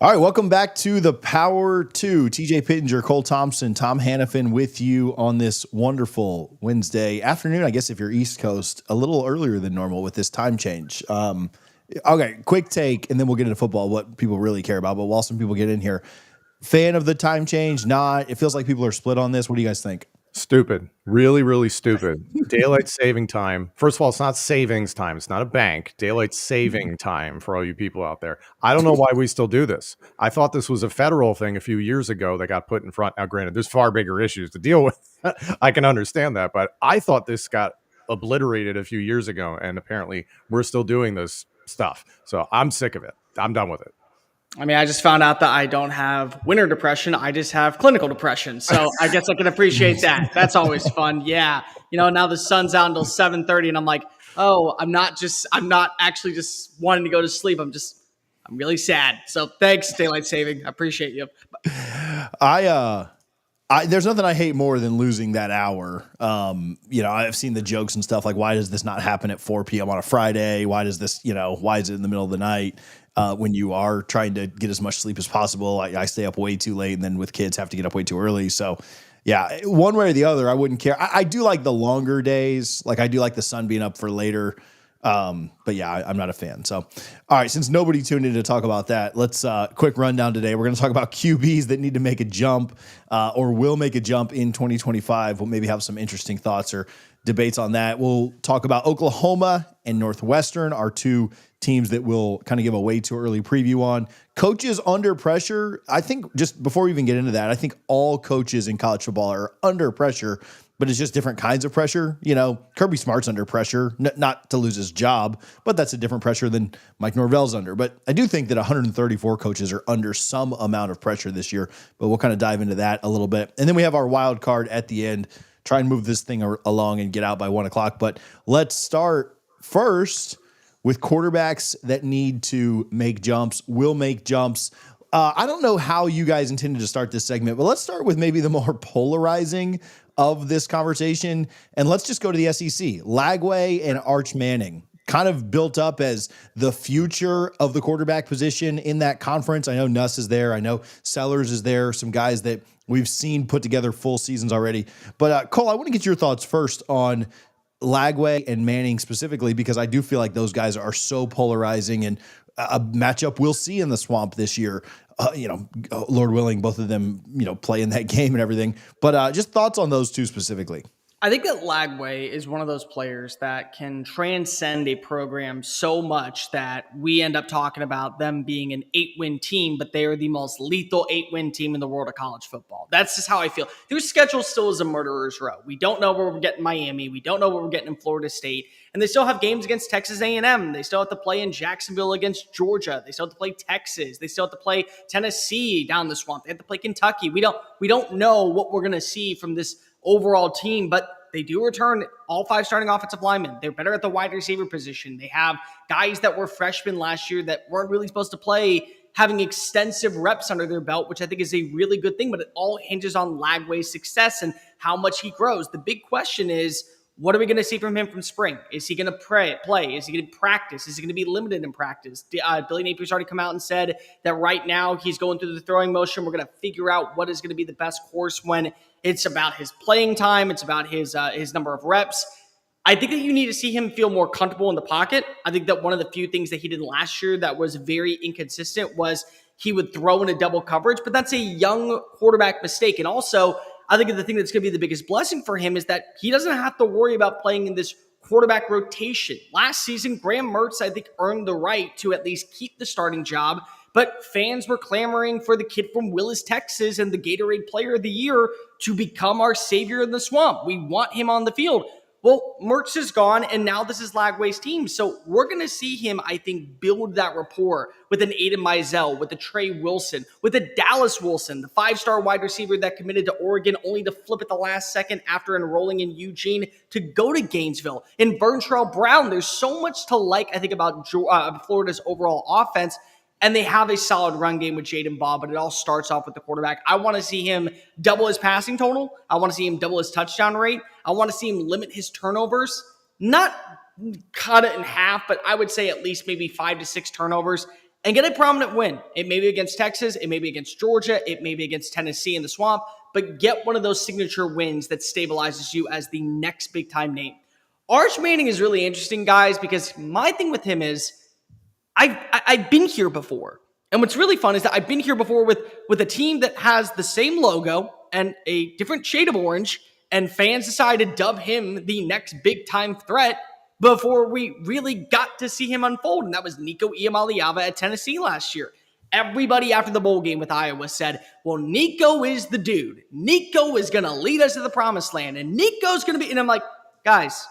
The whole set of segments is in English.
All right, welcome back to the Power 2. TJ Pittinger, Cole Thompson, Tom Hannifan with you on this wonderful Wednesday afternoon. I guess if you're East Coast, a little earlier than normal with this time change. Okay, quick take, and then we'll get into football, what people really care about. But while some people get in here, fan of the time change, not. It feels like people are split on this. What do you guys think? Stupid. Really, really stupid. Daylight saving time. First of all, it's not savings time. It's not a bank. Daylight saving time for all you people out there. I don't know why we still do this. I thought this was a federal thing a few years ago that got put in front. Now, granted, there's far bigger issues to deal with. I can understand that. But I thought this got obliterated a few years ago. And apparently we're still doing this stuff. So I'm sick of it. I'm done with it. I mean, I just found out that I don't have winter depression. I just have clinical depression. So I guess I can appreciate that. That's always fun. Yeah. You know, now the sun's out until 7:30 and I'm like, oh, I'm not actually just wanting to go to sleep. I'm really sad. So thanks, daylight saving. I appreciate you. There's nothing I hate more than losing that hour. I've seen the jokes and stuff like, why does this not happen at 4 p.m. on a Friday? Why does this, why is it in the middle of the night? When you are trying to get as much sleep as possible, I stay up way too late, and then with kids have to get up way too early. So yeah, one way or the other, I wouldn't care. I do like the longer days. Like I do like the sun being up for later. But yeah, I'm not a fan. So, all right, since nobody tuned in to talk about that, let's quick rundown today. We're going to talk about QBs that need to make a jump or will make a jump in 2025. We'll maybe have some interesting thoughts or debates on that. We'll talk about Oklahoma and Northwestern, our two teams that we'll kind of give a way too early preview on. Coaches under pressure. I think just before we even get into that, I think all coaches in college football are under pressure, but it's just different kinds of pressure. Kirby Smart's under pressure, not to lose his job, but that's a different pressure than Mike Norvell's under. But I do think that 134 coaches are under some amount of pressure this year, but we'll kind of dive into that a little bit. And then we have our wild card at the end, try and move this thing along and get out by 1 o'clock. But let's start first with quarterbacks that need to make jumps, will make jumps. I don't know how you guys intended to start this segment, but let's start with maybe the more polarizing of this conversation. And let's just go to the SEC. Lagway and Arch Manning kind of built up as the future of the quarterback position in that conference. I know Nuss is there. I know Sellers is there. Some guys that we've seen put together full seasons already. But Cole, I want to get your thoughts first on Lagway and Manning specifically, because I do feel like those guys are so polarizing, and a matchup we'll see in the Swamp this year. Lord willing, both of them, play in that game and everything. But just thoughts on those two specifically. I think that Lagway is one of those players that can transcend a program so much that we end up talking about them being an 8-win team, but they are the most lethal 8-win team in the world of college football. That's just how I feel. Their schedule still is a murderer's row. We don't know where we're getting Miami. We don't know where we're getting in Florida State. And they still have games against Texas A&M. They still have to play in Jacksonville against Georgia. They still have to play Texas. They still have to play Tennessee down the Swamp. They have to play Kentucky. We don't know what we're going to see from this overall team, but they do return all 5 starting offensive linemen. They're better at the wide receiver position. They have guys that were freshmen last year that weren't really supposed to play, having extensive reps under their belt, which I think is a really good thing, but it all hinges on Lagway's success and how much he grows. The big question is, what are we going to see from him from spring? Is he going to play? Is he going to practice? Is he going to be limited in practice? Billy Napier's already come out and said that right now he's going through the throwing motion. We're going to figure out what is going to be the best course when it's about his playing time. It's about his number of reps. I think that you need to see him feel more comfortable in the pocket. I think that one of the few things that he did last year that was very inconsistent was he would throw into double coverage, but that's a young quarterback mistake. And also, I think the thing that's going to be the biggest blessing for him is that he doesn't have to worry about playing in this quarterback rotation. Last season, Graham Mertz, I think, earned the right to at least keep the starting job, but fans were clamoring for the kid from Willis, Texas, and the Gatorade Player of the Year to become our savior in the Swamp. We want him on the field. Well, Mertz is gone, and now this is Lagway's team. So we're going to see him, I think, build that rapport with an Aiden Mizell, with a Trey Wilson, with a Dallas Wilson, the 5-star wide receiver that committed to Oregon only to flip at the last second after enrolling in Eugene to go to Gainesville. And Verntrell Brown, there's so much to like, I think, about Florida's overall offense. And they have a solid run game with Jaden Baugh, but it all starts off with the quarterback. I want to see him double his passing total. I want to see him double his touchdown rate. I want to see him limit his turnovers. Not cut it in half, but I would say at least maybe 5 to 6 turnovers. and get a prominent win. It may be against Texas, it may be against Georgia, it may be against Tennessee in the Swamp, but get one of those signature wins that stabilizes you as the next big-time name. Arch Manning is really interesting, guys, because my thing with him is I've been here before. And what's really fun is that I've been here before with a team that has the same logo and a different shade of orange, and fans decided to dub him the next big-time threat before we really got to see him unfold, and that was Nico Iamaleava at Tennessee last year. Everybody after the bowl game with Iowa said, well, Nico is the dude. Nico is going to lead us to the promised land, and Nico's going to be – and I'm like, guys,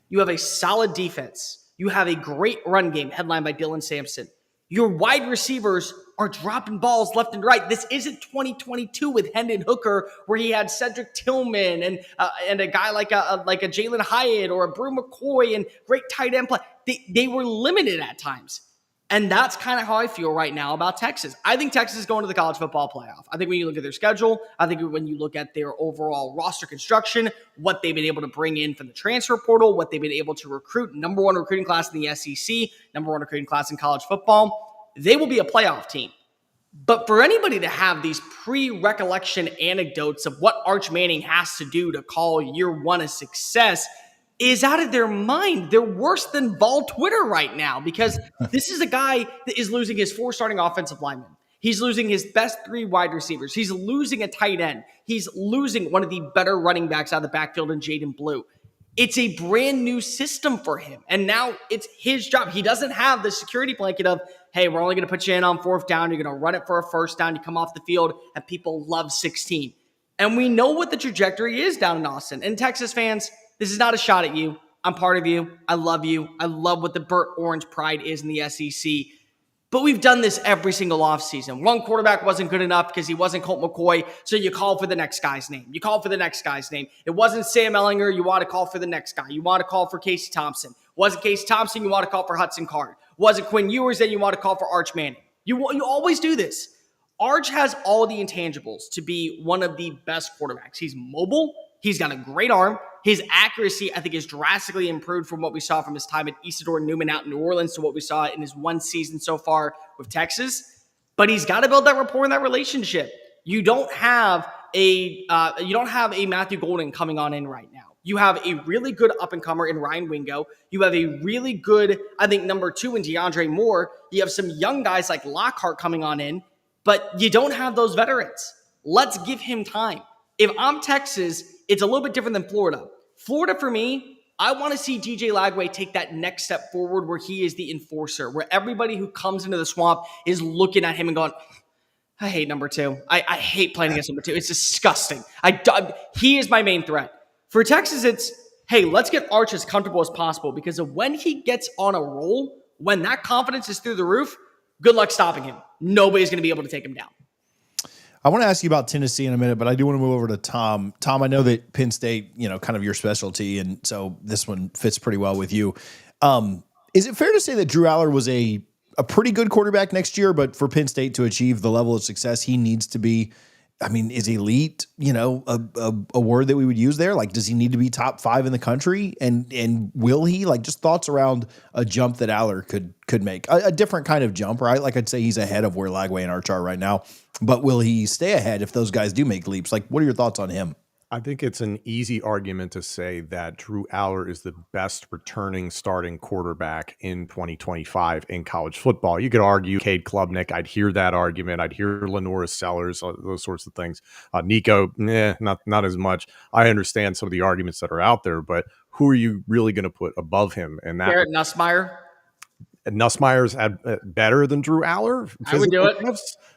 you have a solid defense. You have a great run game headlined by Dylan Sampson. Your wide receivers are dropping balls left and right. This isn't 2022 with Hendon Hooker, where he had Cedric Tillman and a guy like a Jalen Hyatt or a Brew McCoy and great tight end play. They were limited at times. And that's kind of how I feel right now about Texas. I think Texas is going to the college football playoff. I think when you look at their schedule, I think when you look at their overall roster construction, what they've been able to bring in from the transfer portal, what they've been able to recruit, number one recruiting class in the SEC, number one recruiting class in college football, they will be a playoff team. But for anybody to have these pre-recollection anecdotes of what Arch Manning has to do to call year one a success is out of their mind. They're worse than Vol Twitter right now, because this is a guy that is losing his 4 starting offensive linemen. He's losing his best 3 wide receivers. He's losing a tight end. He's losing one of the better running backs out of the backfield in Jaden Blue. It's a brand new system for him, and now it's his job. He doesn't have the security blanket of, hey, we're only going to put you in on 4th down. You're going to run it for a 1st down. You come off the field, and people love 16. And we know what the trajectory is down in Austin. And Texas fans, this is not a shot at you. I'm part of you. I love you. I love what the burnt orange pride is in the SEC. But we've done this every single offseason. One quarterback wasn't good enough because he wasn't Colt McCoy, so you call for the next guy's name. You call for the next guy's name. It wasn't Sam Ehlinger, you want to call for the next guy. You want to call for Casey Thompson. Wasn't Casey Thompson, you want to call for Hudson Card. Wasn't Quinn Ewers, then you want to call for Arch Manning. You always do this. Arch has all the intangibles to be one of the best quarterbacks. He's mobile. He's got a great arm. His accuracy, I think, is drastically improved from what we saw from his time at Isidore Newman out in New Orleans to what we saw in his one season so far with Texas. But he's got to build that rapport and that relationship. You don't have a Matthew Golden coming on in right now. You have a really good up-and-comer in Ryan Wingo. You have a really good, I think, number 2 in DeAndre Moore. You have some young guys like Lockhart coming on in, but you don't have those veterans. Let's give him time. If I'm Texas, it's a little bit different than Florida. Florida, for me, I want to see DJ Lagway take that next step forward where he is the enforcer, where everybody who comes into the Swamp is looking at him and going, I hate number 2. I hate playing against number 2. It's disgusting. He is my main threat. For Texas, it's, hey, let's get Arch as comfortable as possible, because when he gets on a roll, when that confidence is through the roof, good luck stopping him. Nobody's going to be able to take him down. I want to ask you about Tennessee in a minute, but I do want to move over to Tom. Tom, I know that Penn State, kind of your specialty, and so this one fits pretty well with you. Is it fair to say that Drew Aller was a pretty good quarterback next year, but for Penn State to achieve the level of success he needs to be, is elite, a word that we would use there? Like, does he need to be top 5 in the country? And will he? Like, just thoughts around a jump that Aller could make. A different kind of jump, right? Like, I'd say he's ahead of where Lagway and Arch are right now. But will he stay ahead if those guys do make leaps? Like, what are your thoughts on him? I think it's an easy argument to say that Drew Aller is the best returning starting quarterback in 2025 in college football. You could argue Cade Klubnik. I'd hear that argument. I'd hear Lenora Sellers, those sorts of things. Nico, not as much. I understand some of the arguments that are out there, but who are you really going to put above him? And that Garrett Nussmeier. Nussmeier's better than Drew Aller. I would do it.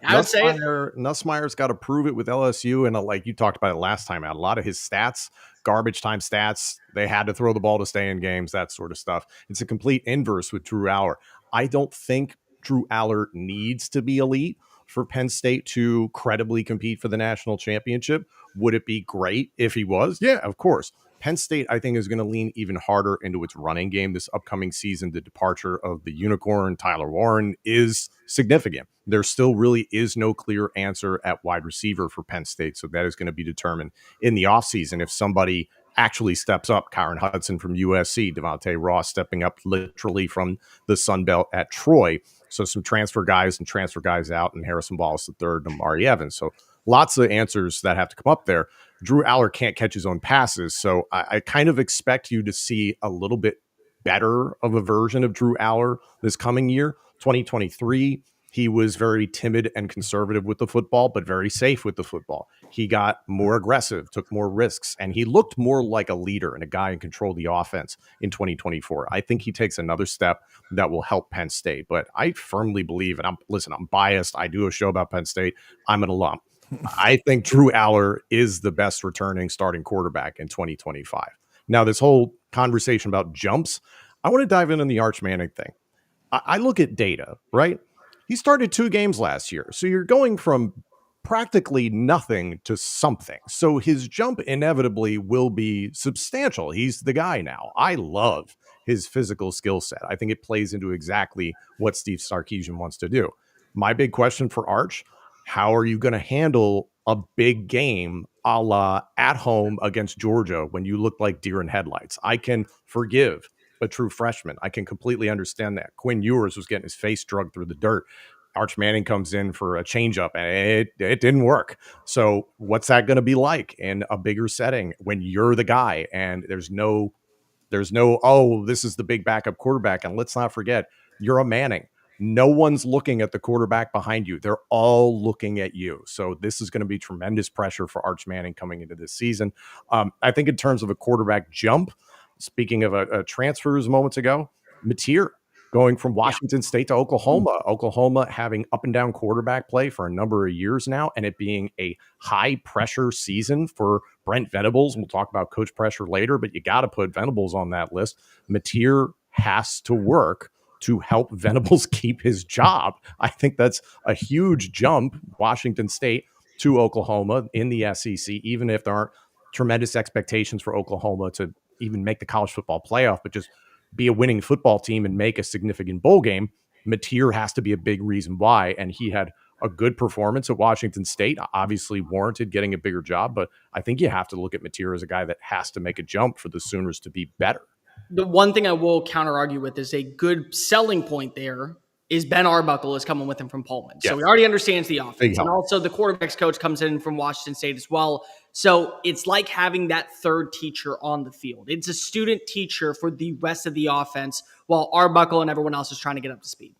I would say it. Nussmeier's got to prove it with LSU, and like you talked about it last time out, a lot of his stats, garbage time stats, they had to throw the ball to stay in games, that sort of stuff. It's a complete inverse with Drew Aller. I don't think Drew Aller needs to be elite for Penn State to credibly compete for the national championship. Would it be great if he was? Yeah, of course. Penn State, I think, is going to lean even harder into its running game this upcoming season. The departure of the unicorn, Tyler Warren, is significant. There still really is no clear answer at wide receiver for Penn State, so that is going to be determined in the offseason if somebody actually steps up. Kyron Hudson from USC, Devontae Ross stepping up literally from the Sun Belt at Troy. So some transfer guys and transfer guys out, and Harrison Wallace the third and Amari Evans. So lots of answers that have to come up there. Drew Aller can't catch his own passes. So I kind of expect you to see a little bit better of a version of Drew Aller this coming year. 2023, he was very timid and conservative with the football, but very safe with the football. He got more aggressive, took more risks, and he looked more like a leader and a guy in control of the offense in 2024. I think he takes another step that will help Penn State. But I firmly believe, and I'm biased. I do a show about Penn State. I'm an alum. I think Drew Aller is the best returning starting quarterback in 2025. Now, this whole conversation about jumps, I want to dive in on the Arch Manning thing. I look at data, right? He started 2 games last year. So you're going from practically nothing to something. So his jump inevitably will be substantial. He's the guy now. I love his physical skill set. I think it plays into exactly what Steve Sarkisian wants to do. My big question for Arch, how are you going to handle a big game a la at home against Georgia when you look like deer in headlights? I can forgive a true freshman. I can completely understand that. Quinn Ewers was getting his face drugged through the dirt. Arch Manning comes in for a changeup and it didn't work. So what's that going to be like in a bigger setting when you're the guy and there's no, oh, this is the big backup quarterback. And let's not forget, you're a Manning. No one's looking at the quarterback behind you. They're all looking at you. So this is going to be tremendous pressure for Arch Manning coming into this season. I think in terms of a quarterback jump, speaking of a transfers moments ago, Mateer going from Washington State to Oklahoma. Oklahoma having up and down quarterback play for a number of years now, and it being a high pressure season for Brent Venables. We'll talk about coach pressure later, but you got to put Venables on that list. Mateer has to work to help Venables keep his job. I think that's a huge jump, Washington State to Oklahoma in the SEC, even if there aren't tremendous expectations for Oklahoma to even make the college football playoff, but just be a winning football team and make a significant bowl game. Mateer has to be a big reason why, and he had a good performance at Washington State, obviously warranted getting a bigger job, but I think you have to look at Mateer as a guy that has to make a jump for the Sooners to be better. The one thing I will counter argue with is a good selling point there is Ben Arbuckle is coming with him from Pullman. So he already understands the offense. And also the quarterback's coach comes in from Washington State as well. So it's like having that third teacher on the field. It's a student teacher for the rest of the offense while Arbuckle and everyone else is trying to get up to speed.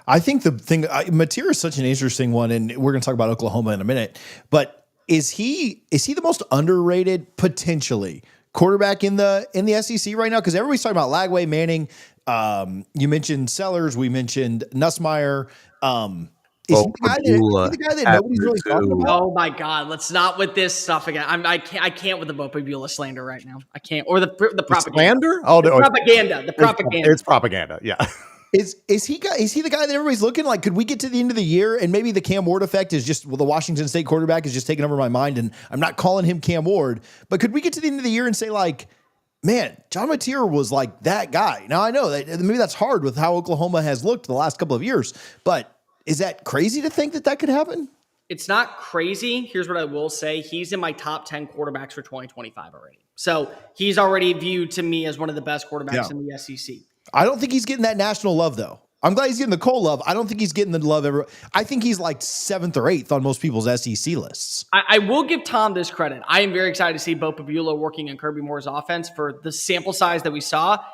I think the thing, Mateer is such an interesting one, and we're going to talk about Oklahoma in a minute, but is he the most underrated potentially quarterback in the SEC right now? Because everybody's talking about Lagway, Manning. You mentioned Sellers. We mentioned Nussmeier. Is he the guy that nobody's really talking about? Oh my God! Let's not with this stuff again. I can't with the Bo Pabula slander right now. I can't, or the propaganda. Slander? Oh, no, the propaganda. It's propaganda. Yeah. Is he the guy that everybody's looking like? Could we get to the end of the year and maybe the Cam Ward effect is just, well, the Washington State quarterback is just taking over my mind, and I'm not calling him Cam Ward, but could we get to the end of the year and say like, man, John Mateer was like that guy? Now I know that maybe that's hard with how Oklahoma has looked the last couple of years, but is that crazy to think that could happen? It's not crazy. Here's what I will say. He's in my top 10 quarterbacks for 2025 already. So he's already viewed to me as one of the best quarterbacks in the SEC. I don't think he's getting that national love, though. I'm glad he's getting the Cole love. I don't think he's getting the love ever. I think he's like 7th or 8th on most people's SEC lists. I will give Tom this credit. I am very excited to see Bo Pabula working in Kirby Moore's offense for the sample size that we saw.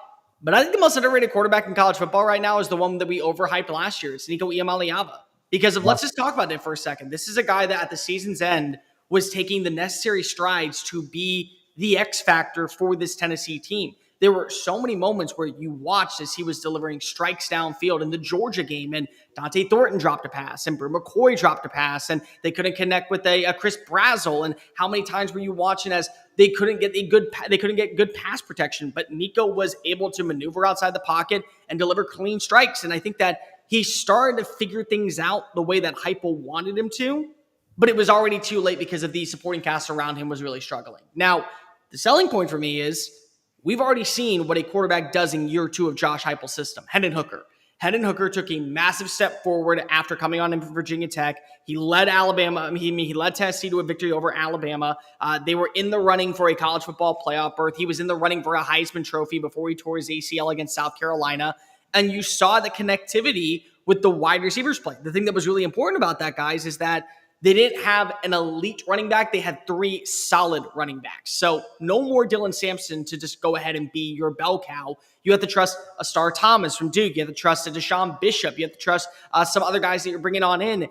But I think the most underrated quarterback in college football right now is the one that we overhyped last year. It's Nico Iamaleava. Because let's just talk about it for a second. This is a guy that at the season's end was taking the necessary strides to be the X factor for this Tennessee team. There were so many moments where you watched as he was delivering strikes downfield in the Georgia game, and Dante Thornton dropped a pass, and Brew McCoy dropped a pass, and they couldn't connect with a Chris Brazzell. And how many times were you watching as they couldn't get good pass protection, but Nico was able to maneuver outside the pocket and deliver clean strikes. And I think that he started to figure things out the way that Heupel wanted him to, but it was already too late because of the supporting cast around him was really struggling. Now, the selling point for me is we've already seen what a quarterback does in year 2 of Josh Heupel's system. Hendon Hooker took a massive step forward after coming on in from Virginia Tech. He led he led Tennessee to a victory over Alabama. They were in the running for a college football playoff berth. He was in the running for a Heisman Trophy before he tore his ACL against South Carolina. And you saw the connectivity with the wide receivers play. The thing that was really important about that, guys, is that they didn't have an elite running back. They had 3 solid running backs. So no more Dylan Sampson to just go ahead and be your bell cow. You have to trust a Star Thomas from Duke. You have to trust a Deshaun Bishop. You have to trust some other guys that you're bringing on in.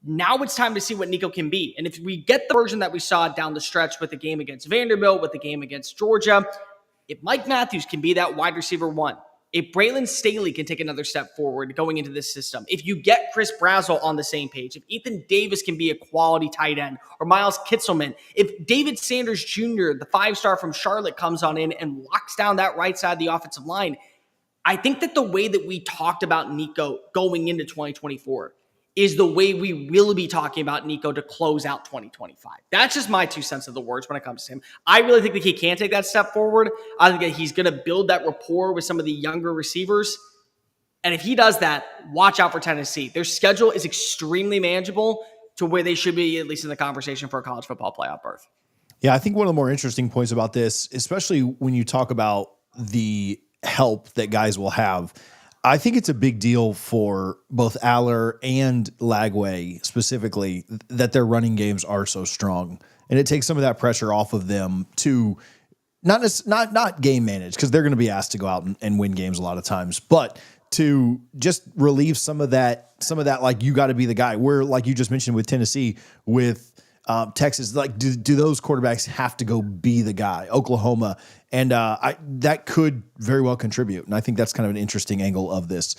Now it's time to see what Nico can be. And if we get the version that we saw down the stretch with the game against Vanderbilt, with the game against Georgia, if Mike Matthews can be that wide receiver 1, if Braylon Staley can take another step forward going into this system, if you get Chris Brazzell on the same page, if Ethan Davis can be a quality tight end, or Miles Kitzelman, if David Sanders Jr., the 5-star from Charlotte, comes on in and locks down that right side of the offensive line, I think that the way that we talked about Nico going into 2024 is the way we will be talking about Nico to close out 2025. That's just my 2 cents of the words when it comes to him. I really think that he can take that step forward. I think that he's going to build that rapport with some of the younger receivers. And if he does that, watch out for Tennessee. Their schedule is extremely manageable to where they should be at least in the conversation for a college football playoff berth. Yeah, I think one of the more interesting points about this, especially when you talk about the help that guys will have, I think it's a big deal for both Aller and Lagway specifically that their running games are so strong, and it takes some of that pressure off of them to not game manage, because they're going to be asked to go out and win games a lot of times, but to just relieve some of that like, you got to be the guy. Where, like you just mentioned with Tennessee, with Texas, like do those quarterbacks have to go be the guy? Oklahoma, and that could very well contribute. And I think that's kind of an interesting angle of this.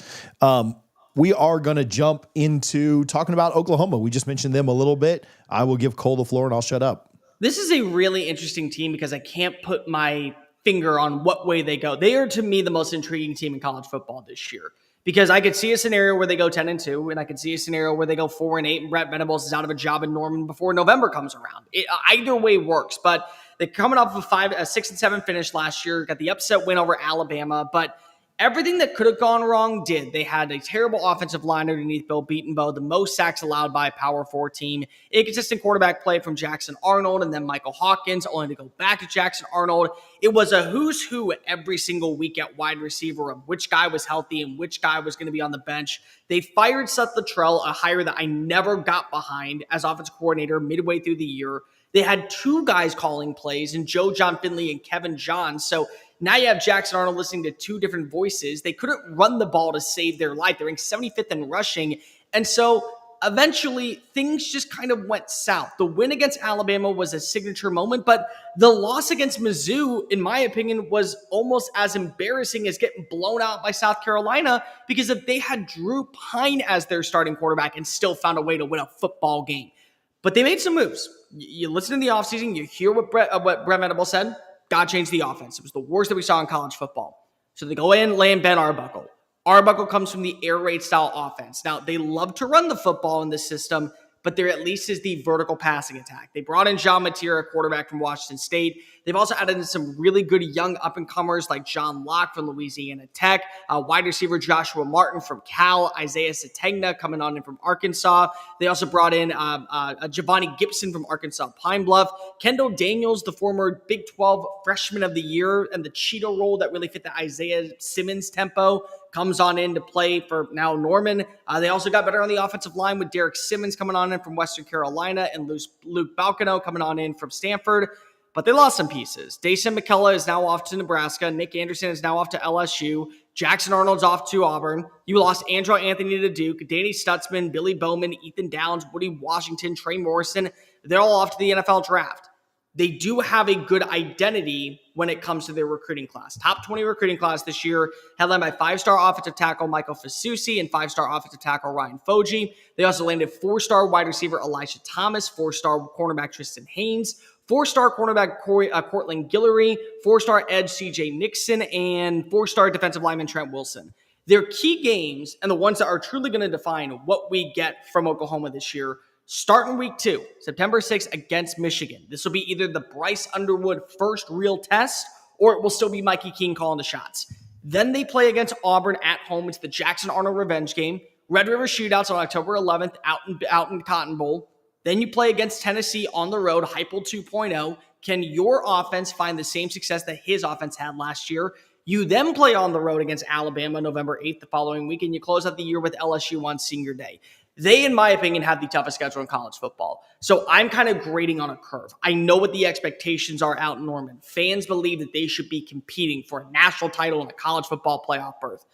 We are going to jump into talking about Oklahoma. We just mentioned them a little bit. I will give Cole the floor and I'll shut up. This is a really interesting team because I can't put my finger on what way they go. They are, to me, the most intriguing team in college football this year. Because I could see a scenario where they go 10-2, and I could see a scenario where they go 4-8, and Brett Venables is out of a job in Norman before November comes around. Either way works, but they're coming off of a 6-7 finish last year, got the upset win over Alabama, but everything that could have gone wrong did. They had a terrible offensive line underneath Bill Beatonbow, the most sacks allowed by a Power 4 team, inconsistent quarterback play from Jackson Arnold, and then Michael Hawkins, only to go back to Jackson Arnold. It was a who's who every single week at wide receiver of which guy was healthy and which guy was going to be on the bench. They fired Seth Luttrell, a hire that I never got behind as offensive coordinator midway through the year. They had 2 guys calling plays, and John Finley and Kevin Johns. So now you have Jackson Arnold listening to 2 different voices. They couldn't run the ball to save their life. They're ranked 75th in rushing. And so eventually things just kind of went south. The win against Alabama was a signature moment, but the loss against Mizzou, in my opinion, was almost as embarrassing as getting blown out by South Carolina, because if they had Drew Pine as their starting quarterback and still found a way to win a football game. But they made some moves. You listen in the offseason, you hear what Brett Venables said. God changed the offense. It was the worst that we saw in college football. So they go in, land Ben Arbuckle. Arbuckle comes from the air raid style offense. Now, they love to run the football in this system, but there at least is the vertical passing attack. They brought in John Mateer, a quarterback from Washington State. They've also added in some really good young up-and-comers like John Locke from Louisiana Tech, wide receiver Joshua Martin from Cal, Isaiah Sategna coming on in from Arkansas. They also brought in Giovanni Gibson from Arkansas Pine Bluff, Kendall Daniels, the former Big 12 Freshman of the Year, and the Cheeto role that really fit the Isaiah Simmons tempo, comes on in to play for now Norman. They also got better on the offensive line with Derek Simmons coming on in from Western Carolina and Luke Balcano coming on in from Stanford. But they lost some pieces. Dason McKellar is now off to Nebraska. Nick Anderson is now off to LSU. Jackson Arnold's off to Auburn. You lost Andrew Anthony to Duke. Danny Stutzman, Billy Bowman, Ethan Downs, Woody Washington, Trey Morrison. They're all off to the NFL draft. They do have a good identity when it comes to their recruiting class. Top 20 recruiting class this year, headlined by 5-star offensive tackle Michael Fasusi and 5-star offensive tackle Ryan Foji. They also landed 4-star wide receiver Elijah Thomas, 4-star cornerback Tristan Haynes, 4-star cornerback Cortland Guillory, 4-star edge CJ Nixon, and 4-star defensive lineman Trent Wilson. Their key games, and the ones that are truly going to define what we get from Oklahoma this year, start in week 2, September 6th against Michigan. This will be either the Bryce Underwood first real test, or it will still be Mikey King calling the shots. Then they play against Auburn at home. It's the Jackson Arnold revenge game. Red River Shootouts on October 11th out in Cotton Bowl. Then you play against Tennessee on the road, Heupel 2.0. Can your offense find the same success that his offense had last year? You then play on the road against Alabama November 8th the following week, and you close out the year with LSU on senior day. They, in my opinion, have the toughest schedule in college football. So I'm kind of grading on a curve. I know what the expectations are out in Norman. Fans believe that they should be competing for a national title and a college football playoff berth.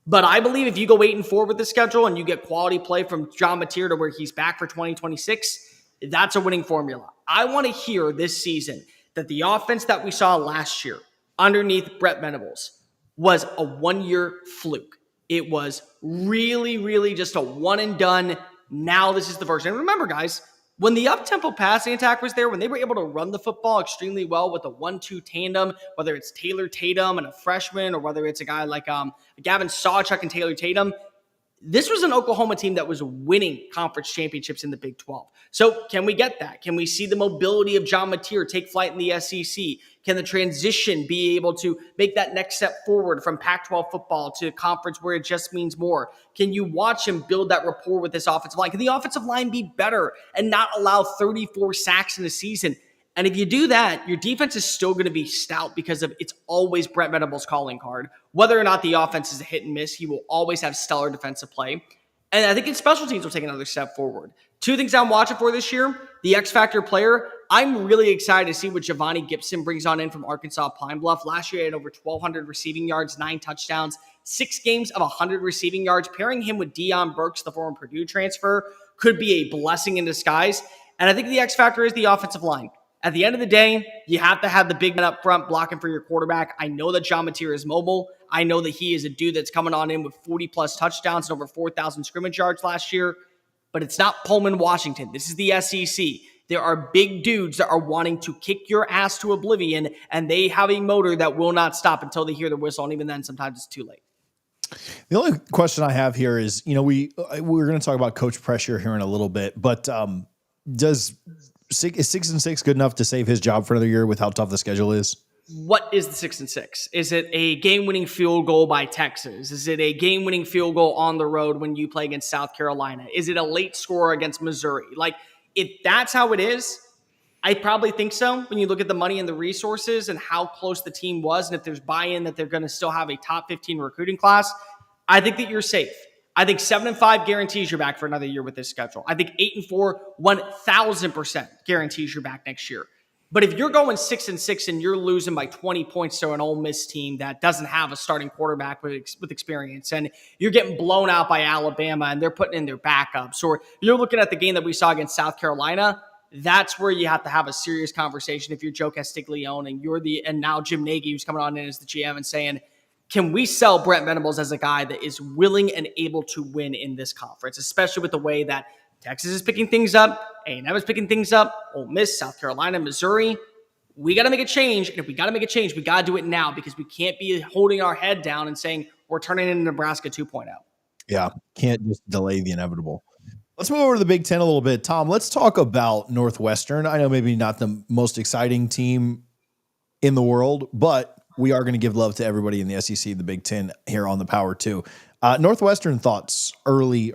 But I believe if you go 8-4 with the schedule and you get quality play from John Mateer to where he's back for 2026, that's a winning formula. I want to hear this season that the offense that we saw last year underneath Brett Venables was a one-year fluke. It was really, really just a one and done. Now this is the version. And remember, guys, when the up-tempo passing attack was there, when they were able to run the football extremely well with a 1-2 tandem, whether it's Taylor Tatum and a freshman or whether it's a guy like Gavin Sawchuk and Taylor Tatum, this was an Oklahoma team that was winning conference championships in the Big 12. So can we get that? Can we see the mobility of John Mateer take flight in the SEC? Can the transition be able to make that next step forward from Pac-12 football to conference where it just means more? Can you watch him build that rapport with this offensive line? Can the offensive line be better and not allow 34 sacks in a season? And if you do that, your defense is still going to be stout because of it's always Brett Venables' calling card. Whether or not the offense is a hit and miss, he will always have stellar defensive play. And I think in special teams will take another step forward. Two things I'm watching for this year, the X Factor player. I'm really excited to see what Giovanni Gibson brings on in from Arkansas Pine Bluff. Last year, he had over 1,200 receiving yards, 9 touchdowns, 6 games of 100 receiving yards. Pairing him with Deion Burks, the former Purdue transfer, could be a blessing in disguise. And I think the X Factor is the offensive line. At the end of the day, you have to have the big man up front blocking for your quarterback. I know that John Mateer is mobile. I know that he is a dude that's coming on in with 40-plus touchdowns and over 4,000 scrimmage yards last year. But it's not Pullman, Washington. This is the SEC. There are big dudes that are wanting to kick your ass to oblivion, and they have a motor that will not stop until they hear the whistle, and even then, sometimes it's too late. The only question I have here is, we're going to talk about coach pressure here in a little bit, but is 6-6 good enough to save his job for another year with how tough the schedule is? What is the 6-6? Is it a game-winning field goal by Texas? Is it a game-winning field goal on the road when you play against South Carolina? Is it a late score against Missouri? If that's how it is, I probably think so. When you look at the money and the resources and how close the team was, and if there's buy-in that they're going to still have a top 15 recruiting class, I think that you're safe. I think 7-5 guarantees you're back for another year with this schedule. I think 8-4, 1,000% guarantees you're back next year. But if you're going 6-6 and you're losing by 20 points to an Ole Miss team that doesn't have a starting quarterback with experience, and you're getting blown out by Alabama and they're putting in their backups, or you're looking at the game that we saw against South Carolina, that's where you have to have a serious conversation if you're Joe Castiglione and now Jim Nagy, who's coming on in as the GM and saying, can we sell Brett Venables as a guy that is willing and able to win in this conference, especially with the way that Texas is picking things up, A&M is picking things up, Ole Miss, South Carolina, Missouri. We got to make a change, and if we got to make a change, we got to do it now because we can't be holding our head down and saying we're turning into Nebraska 2.0. Yeah, can't just delay the inevitable. Let's move over to the Big Ten a little bit. Tom, let's talk about Northwestern. I know maybe not the most exciting team in the world, but we are going to give love to everybody in the SEC, the Big Ten here on the Power 2. Northwestern thoughts early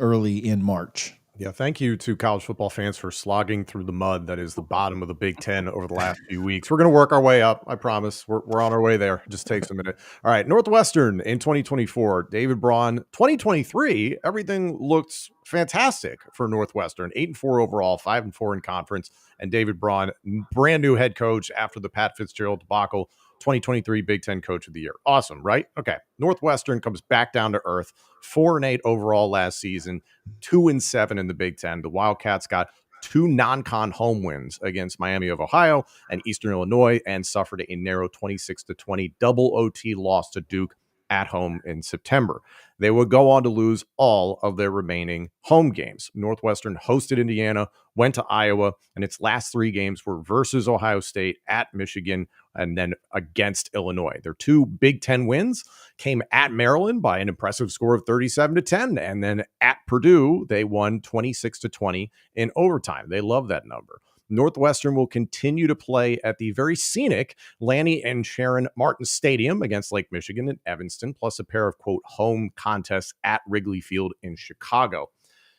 in March. Yeah, thank you to college football fans for slogging through the mud that is the bottom of the Big Ten over the last few weeks. We're going to work our way up. I promise. We're on our way there. It just takes a minute. All right, Northwestern in 2024, David Braun. 2023, everything looks fantastic for Northwestern. 8-4 overall, 5-4 in conference. And David Braun, brand new head coach after the Pat Fitzgerald debacle. 2023 Big Ten Coach of the Year. Awesome, right? Okay. Northwestern comes back down to earth. 4-8 overall last season, 2-7 in the Big Ten. The Wildcats got 2 non-con home wins against Miami of Ohio and Eastern Illinois and suffered a narrow 26-20 double OT loss to Duke at home in September. They would go on to lose all of their remaining home games. Northwestern hosted Indiana, went to Iowa, and its last 3 games were versus Ohio State, at Michigan, and then against Illinois. Their 2 Big Ten wins came at Maryland by an impressive score of 37-10, and then at Purdue, they won 26-20 in overtime. They love that number. Northwestern will continue to play at the very scenic Lanny and Sharon Martin Stadium against Lake Michigan and Evanston, plus a pair of, quote, home contests at Wrigley Field in Chicago.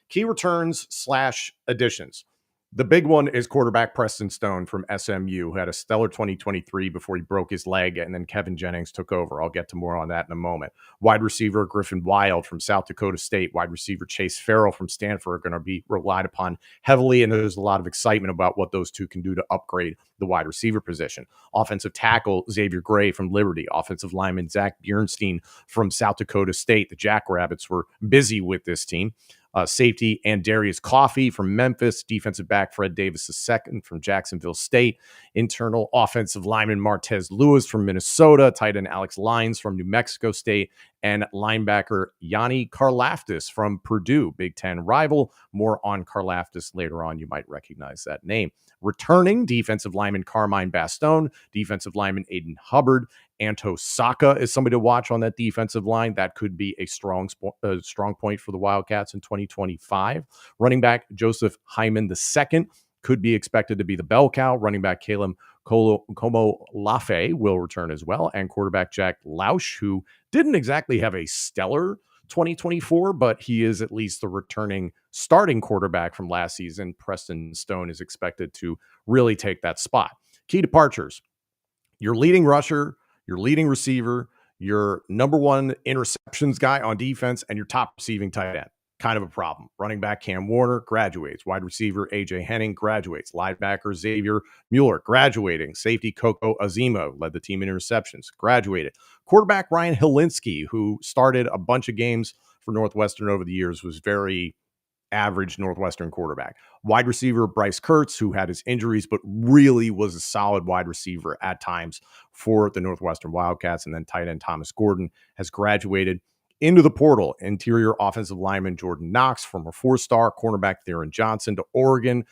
Key returns / additions. The big one is quarterback Preston Stone from SMU, who had a stellar 2023 before he broke his leg, and then Kevin Jennings took over. I'll get to more on that in a moment. Wide receiver Griffin Wild from South Dakota State, wide receiver Chase Farrell from Stanford are going to be relied upon heavily, and there's a lot of excitement about what those two can do to upgrade the wide receiver position. Offensive tackle Xavier Gray from Liberty, offensive lineman Zach Bjernstein from South Dakota State. The Jackrabbits were busy with this team. Safety and Darius Coffey from Memphis, defensive back Fred Davis II from Jacksonville State, internal offensive lineman Martez Lewis from Minnesota, tight end Alex Lyons from New Mexico State, and linebacker Yanni Karlaftis from Purdue, Big Ten rival. More on Karlaftis later on. You might recognize that name. Returning defensive lineman Carmine Bastone, defensive lineman Aiden Hubbard, Anto Saka is somebody to watch on that defensive line. That could be a strong point for the Wildcats in 2025. Running back Joseph Hyman II could be expected to be the bell cow. Running back Caleb Como Lafe will return as well. And quarterback Jack Lausch, who didn't exactly have a stellar 2024, but he is at least the returning starting quarterback from last season. Preston Stone is expected to really take that spot. Key departures: your leading rusher, your leading receiver, your number one interceptions guy on defense, and your top receiving tight end. Kind of a problem. Running back Cam Warner graduates. Wide receiver AJ Henning graduates. Linebacker Xavier Mueller graduating. Safety Coco Azima led the team in interceptions, graduated. Quarterback Ryan Hilinski, who started a bunch of games for Northwestern over the years, was very average Northwestern quarterback. Wide receiver Bryce Kurtz, who had his injuries, but really was a solid wide receiver at times for the Northwestern Wildcats. And then tight end Thomas Gordon has graduated. Into the portal, interior offensive lineman Jordan Knox, former four-star, cornerback Theron Johnson to Oregon,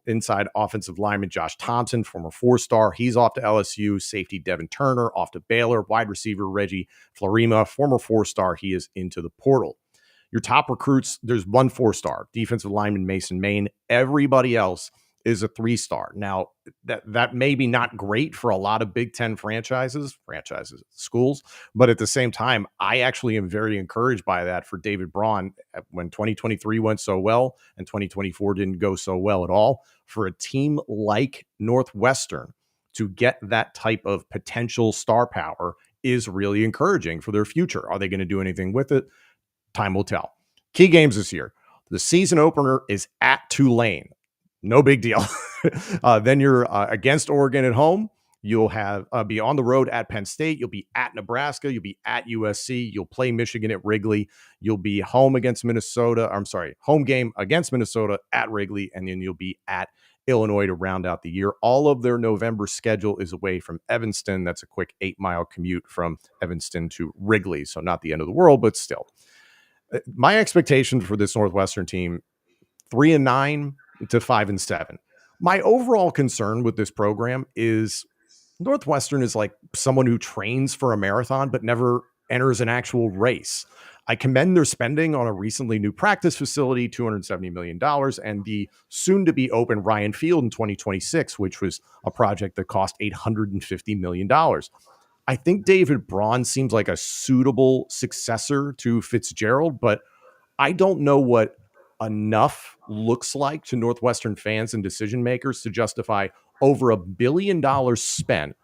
inside offensive lineman Josh Thompson, former four-star. He's off to LSU. Safety Devin Turner off to Baylor. Wide receiver Reggie Florima, former four-star. He is into the portal. Your top recruits, there's one four-star, defensive lineman Mason Main. Everybody else is a three-star. Now, that may be not great for a lot of Big Ten franchises, schools, but at the same time, I actually am very encouraged by that for David Braun. When 2023 went so well and 2024 didn't go so well at all, for a team like Northwestern to get that type of potential star power is really encouraging for their future. Are they going to do anything with it? Time will tell. Key games this year. The season opener is at Tulane. No big deal. Then you're against Oregon at home. You'll have be on the road at Penn State. You'll be at Nebraska. You'll be at USC. You'll play Michigan at Wrigley. You'll be home against Minnesota. Home game against Minnesota at Wrigley. And then you'll be at Illinois to round out the year. All of their November schedule is away from Evanston. That's a quick 8-mile commute from Evanston to Wrigley. So not the end of the world, but still. My expectation for this Northwestern team, 3-9 to 5-7. My overall concern with this program is Northwestern is like someone who trains for a marathon but never enters an actual race. I commend their spending on a recently new practice facility, $270 million, and the soon-to-be open Ryan Field in 2026, which was a project that cost $850 million. I think David Braun seems like a suitable successor to Fitzgerald, but I don't know what enough looks like to Northwestern fans and decision makers to justify over $1 billion spent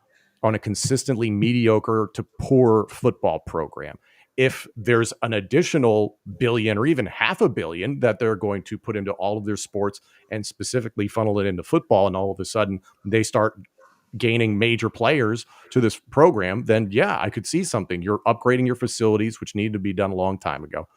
on a consistently mediocre to poor football program. If there's an additional billion or even $500 million that they're going to put into all of their sports and specifically funnel it into football, and all of a sudden they start gaining major players to this program, then yeah, I could see something. You're upgrading your facilities, which needed to be done a long time ago.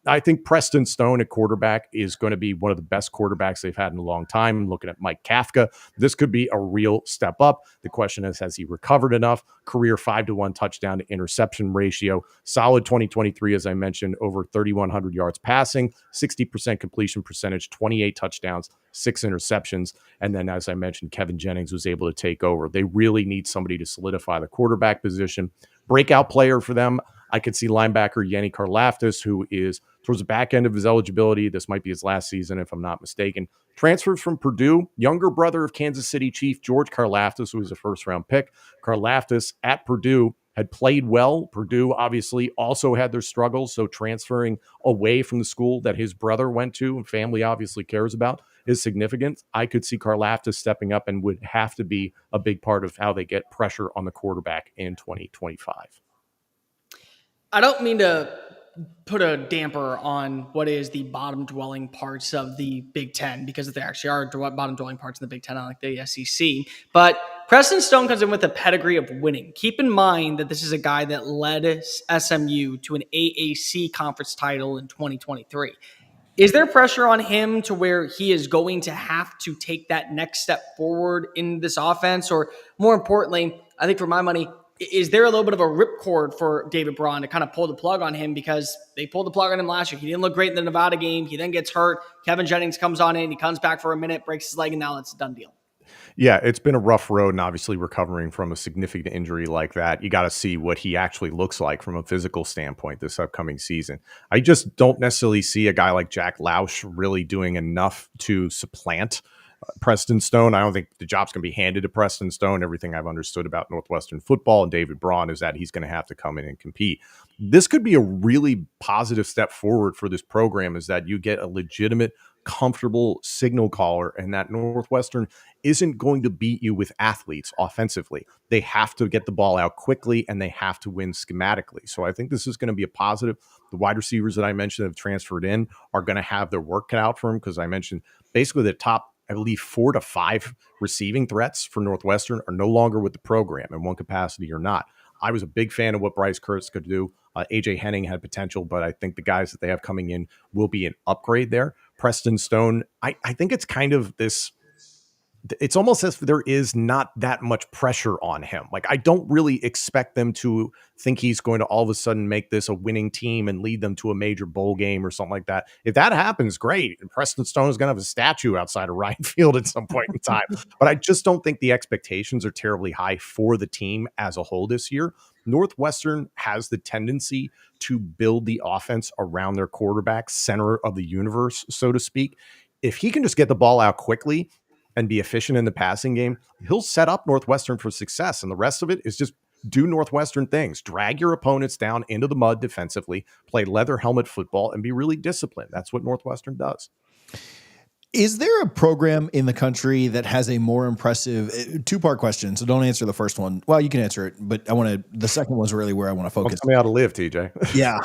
I think Preston Stone at quarterback is going to be one of the best quarterbacks they've had in a long time. I'm looking at Mike Kafka. This could be a real step up. The question is, has he recovered enough? Career 5-to-1 touchdown to interception ratio. Solid 2023, as I mentioned, over 3,100 yards passing, 60% completion percentage, 28 touchdowns, 6 interceptions. And then, as I mentioned, Kevin Jennings was able to take over. They really need somebody to solidify the quarterback position. Breakout player for them, I could see linebacker Yanni Karlaftis, who is towards the back end of his eligibility. This might be his last season, if I'm not mistaken. Transfers from Purdue, younger brother of Kansas City Chief George Karlaftis, who was a first-round pick. Karlaftis at Purdue had played well. Purdue obviously also had their struggles. So transferring away from the school that his brother went to and family obviously cares about is significant. I could see Karlaftis stepping up and would have to be a big part of how they get pressure on the quarterback in 2025. I don't mean to put a damper on what is the bottom dwelling parts of the Big Ten, because there actually are bottom dwelling parts in the Big Ten, unlike the SEC. But Preston Stone comes in with a pedigree of winning. Keep in mind that this is a guy that led SMU to an AAC conference title in 2023. Is there pressure on him to where he is going to have to take that next step forward in this offense? Or more importantly, I think for my money, is there a little bit of a ripcord for David Braun to kind of pull the plug on him, because they pulled the plug on him last year? He didn't look great in the Nevada game. He then gets hurt. Kevin Jennings comes on in. He comes back for a minute, breaks his leg, and now it's a done deal. Yeah, it's been a rough road, and obviously recovering from a significant injury like that, you got to see what he actually looks like from a physical standpoint this upcoming season. I just don't necessarily see a guy like Jack Lausch really doing enough to supplant Preston Stone. I don't think the job's going to be handed to Preston Stone. Everything I've understood about Northwestern football and David Braun is that he's going to have to come in and compete. This could be a really positive step forward for this program, is that you get a legitimate, comfortable signal caller, and that Northwestern isn't going to beat you with athletes offensively. They have to get the ball out quickly, and they have to win schematically. So I think this is going to be a positive. The wide receivers that I mentioned have transferred in are going to have their work cut out for them, because I mentioned basically the top, I believe, 4 to 5 receiving threats for Northwestern are no longer with the program in one capacity or not. I was a big fan of what Bryce Kurtz could do. AJ Henning had potential, but I think the guys that they have coming in will be an upgrade there. Preston Stone, I think it's kind of this, it's almost as if there is not that much pressure on him. Like, I don't really expect them to think he's going to all of a sudden make this a winning team and lead them to a major bowl game or something like that. If that happens, great. And Preston Stone is going to have a statue outside of Ryan Field at some point in time. But I just don't think the expectations are terribly high for the team as a whole this year. Northwestern has the tendency to build the offense around their quarterback, center of the universe, so to speak. If he can just get the ball out quickly and be efficient in the passing game, he'll set up Northwestern for success. And the rest of it is just do Northwestern things. Drag your opponents down into the mud defensively, play leather helmet football, and be really disciplined. That's what Northwestern does. Is there a program in the country that has a more impressive two-part question? So don't answer the first one. Well, you can answer it, but the second one's really where I want to focus. Tell me how to live, TJ. Yeah.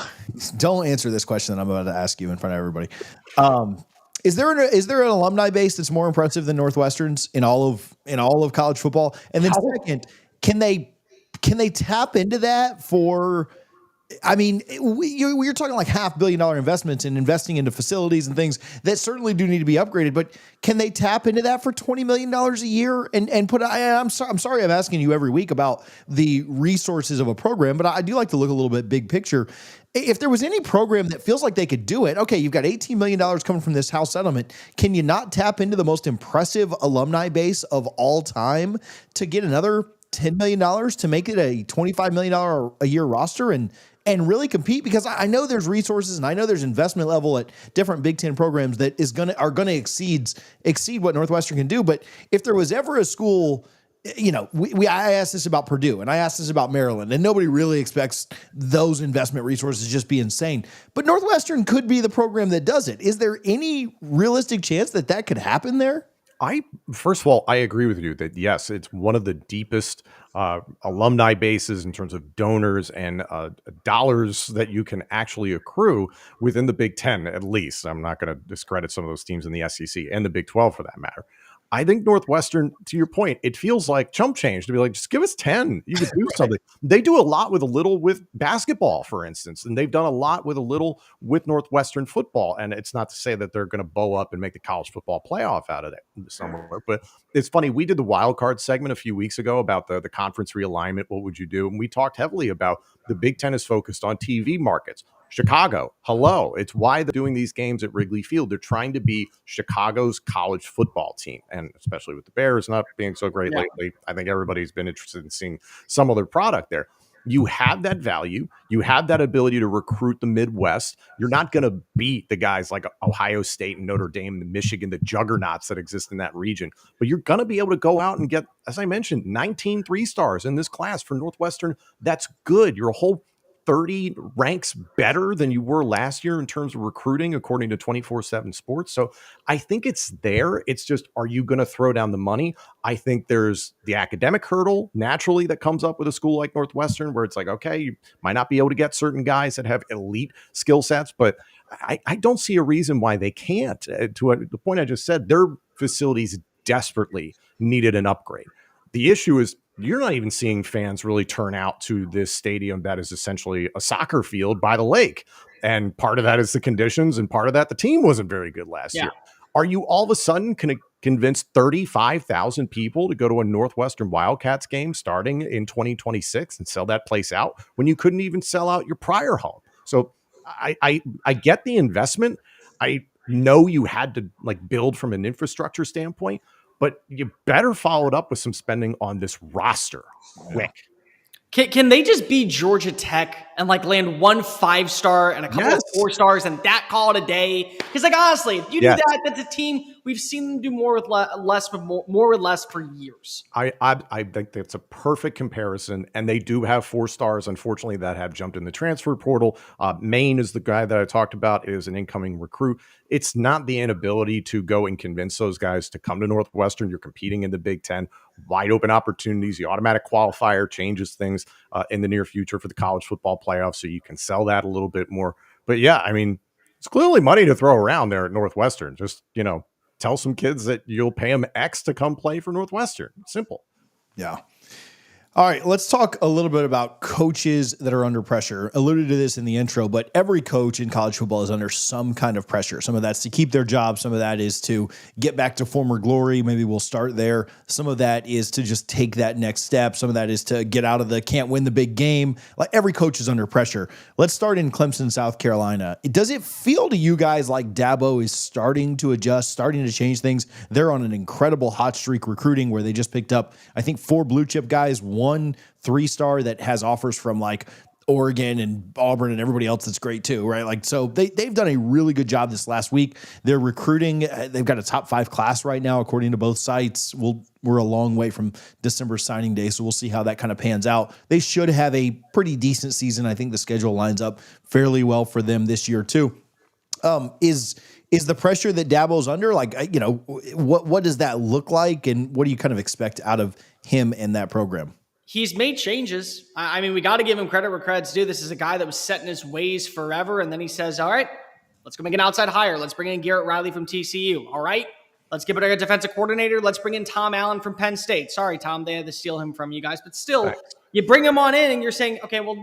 Don't answer this question that I'm about to ask you in front of everybody. Is there an alumni base that's more impressive than Northwestern's in all of college football? And then second, can they tap into that for? I mean, you're talking like $500 million investments and investing into facilities and things that certainly do need to be upgraded. But can they tap into that for $20 million a year and put? I'm sorry, I'm asking you every week about the resources of a program, but I do like to look a little bit big picture. If there was any program that feels like they could do it, okay, you've got $18 million coming from this house settlement. Can you not tap into the most impressive alumni base of all time to get another $10 million to make it a $25 million a year roster and really compete? Because I know there's resources and I know there's investment level at different Big Ten programs that are going to exceed what Northwestern can do. But if there was ever a school, I asked this about Purdue and I asked this about Maryland, and nobody really expects those investment resources to just be insane. But Northwestern could be the program that does it. Is there any realistic chance that could happen there? First of all, I agree with you that yes, it's one of the deepest alumni bases in terms of donors and dollars that you can actually accrue within the Big Ten, at least. I'm not going to discredit some of those teams in the SEC and the Big 12 for that matter. I think Northwestern, to your point, it feels like chump change to be like, just give us 10. You could do something. They do a lot with a little with basketball, for instance, and they've done a lot with a little with Northwestern football. And it's not to say that they're going to bow up and make the college football playoff out of it somewhere. But it's funny. We did the wild card segment a few weeks ago about the conference realignment. What would you do? And we talked heavily about the Big Ten is focused on TV markets. Chicago, hello. It's why they're doing these games at Wrigley Field. They're trying to be Chicago's college football team. And especially with the Bears not being so great lately, I think everybody's been interested in seeing some of their product there. you have that value. You have that ability to recruit the Midwest. You're not going to beat the guys like Ohio State and Notre Dame and Michigan, the juggernauts that exist in that region. But you're going to be able to go out and get, as I mentioned, 19 3-stars in this class for Northwestern. That's good. You're a whole 30 ranks better than you were last year in terms of recruiting, according to 24/7 Sports. So I think it's there. It's just, are you going to throw down the money? I think there's the academic hurdle naturally that comes up with a school like Northwestern, where it's like, okay, you might not be able to get certain guys that have elite skill sets, but I don't see a reason why they can't. The point I just said, their facilities desperately needed an upgrade. The issue is, you're not even seeing fans really turn out to this stadium that is essentially a soccer field by the lake. And part of that is the conditions, and part of that, the team wasn't very good last year. Are you all of a sudden going to convince 35,000 people to go to a Northwestern Wildcats game starting in 2026 and sell that place out when you couldn't even sell out your prior home? So I get the investment. I know you had to like build from an infrastructure standpoint, but you better follow it up with some spending on this roster quick. Can they just be Georgia Tech and like land 1 5-star and a couple of 4-stars and that call it a day? Because like honestly, if you do that, that's a team we've seen them do more with less, but more with less for years. I think that's a perfect comparison, and they do have 4 stars, unfortunately, that have jumped in the transfer portal. Maine is the guy that I talked about, is an incoming recruit. It's not the inability to go and convince those guys to come to Northwestern. You're competing in the Big Ten, wide open opportunities. The automatic qualifier changes things in the near future for the college football playoff, so you can sell that a little bit more. But yeah, I mean, it's clearly money to throw around there at Northwestern. Just, tell some kids that you'll pay them X to come play for Northwestern. Simple. Yeah. All right, let's talk a little bit about coaches that are under pressure. Alluded to this in the intro, but every coach in college football is under some kind of pressure. Some of that's to keep their job. Some of that is to get back to former glory. Maybe we'll start there. Some of that is to just take that next step. Some of that is to get out of the can't win the big game. Like every coach is under pressure. Let's start in Clemson, South Carolina. Does it feel to you guys like Dabo is starting to adjust, starting to change things? They're on an incredible hot streak recruiting where they just picked up, I think, 4 blue chip guys, 1 3-star that has offers from like Oregon and Auburn and everybody else that's great too, right? Like, so they've done a really good job this last week. They're recruiting. They've got a top 5 class right now, according to both sites. We're a long way from December signing day, so we'll see how that kind of pans out. They should have a pretty decent season. I think the schedule lines up fairly well for them this year too. Is the pressure that Dabo's under, like, what does that look like, and what do you kind of expect out of him and that program? He's made changes. I mean, we got to give him credit where credit's due. This is a guy that was set in his ways forever, and then he says, all right, let's go make an outside hire. Let's bring in Garrett Riley from TCU. All right, let's give it a defensive coordinator. Let's bring in Tom Allen from Penn State. Sorry, Tom, they had to steal him from you guys, but still, right. You bring him on in, and you're saying, okay, well,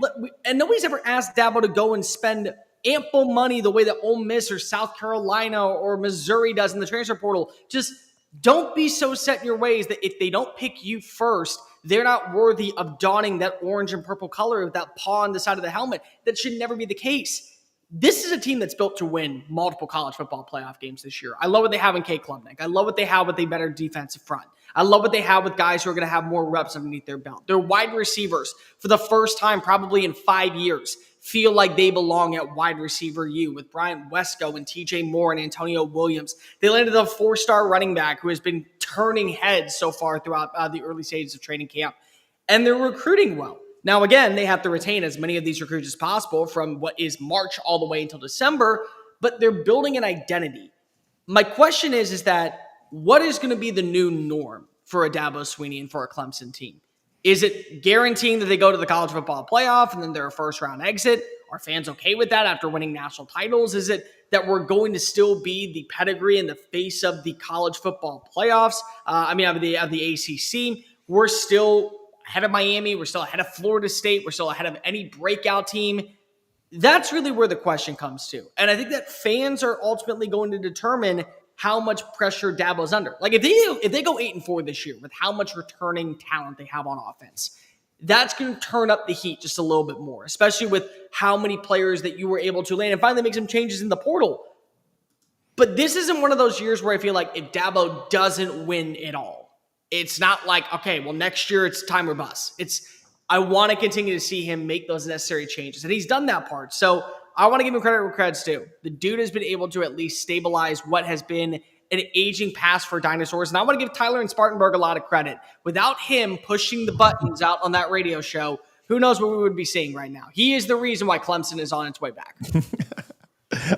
and nobody's ever asked Dabo to go and spend ample money the way that Ole Miss or South Carolina or Missouri does in the transfer portal. Just don't be so set in your ways that if they don't pick you first, they're not worthy of donning that orange and purple color with that paw on the side of the helmet. That should never be the case. This is a team that's built to win multiple college football playoff games this year. I love what they have in Kate Klubnik. I love what they have with a better defensive front. I love what they have with guys who are going to have more reps underneath their belt. Their wide receivers, for the first time probably in 5 years, feel like they belong at wide receiver U with Bryant Wesco and TJ Moore and Antonio Williams. They landed a 4-star running back who has been turning heads so far throughout the early stages of training camp. And they're recruiting well. Now, again, they have to retain as many of these recruits as possible from what is March all the way until December, but they're building an identity. My question is that what is going to be the new norm for a Dabo Swinney and for a Clemson team? Is it guaranteeing that they go to the college football playoff and then they're a first-round exit? Are fans okay with that after winning national titles? Is it that we're going to still be the pedigree and the face of the college football playoffs? Of the ACC. We're still ahead of Miami. We're still ahead of Florida State. We're still ahead of any breakout team. That's really where the question comes to. And I think that fans are ultimately going to determine how much pressure Dabo's under. Like if they go 8-4 this year with how much returning talent they have on offense, that's going to turn up the heat just a little bit more, especially with how many players that you were able to land and finally make some changes in the portal. But this isn't one of those years where I feel like if Dabo doesn't win it all, it's not like, okay, well, next year it's time or bust. It's I want to continue to see him make those necessary changes. And he's done that part. So I want to give him credit where credit's due. The dude has been able to at least stabilize what has been an aging past for dinosaurs. And I want to give Tyler and Spartanburg a lot of credit. Without him pushing the buttons out on that radio show, who knows what we would be seeing right now. He is the reason why Clemson is on its way back.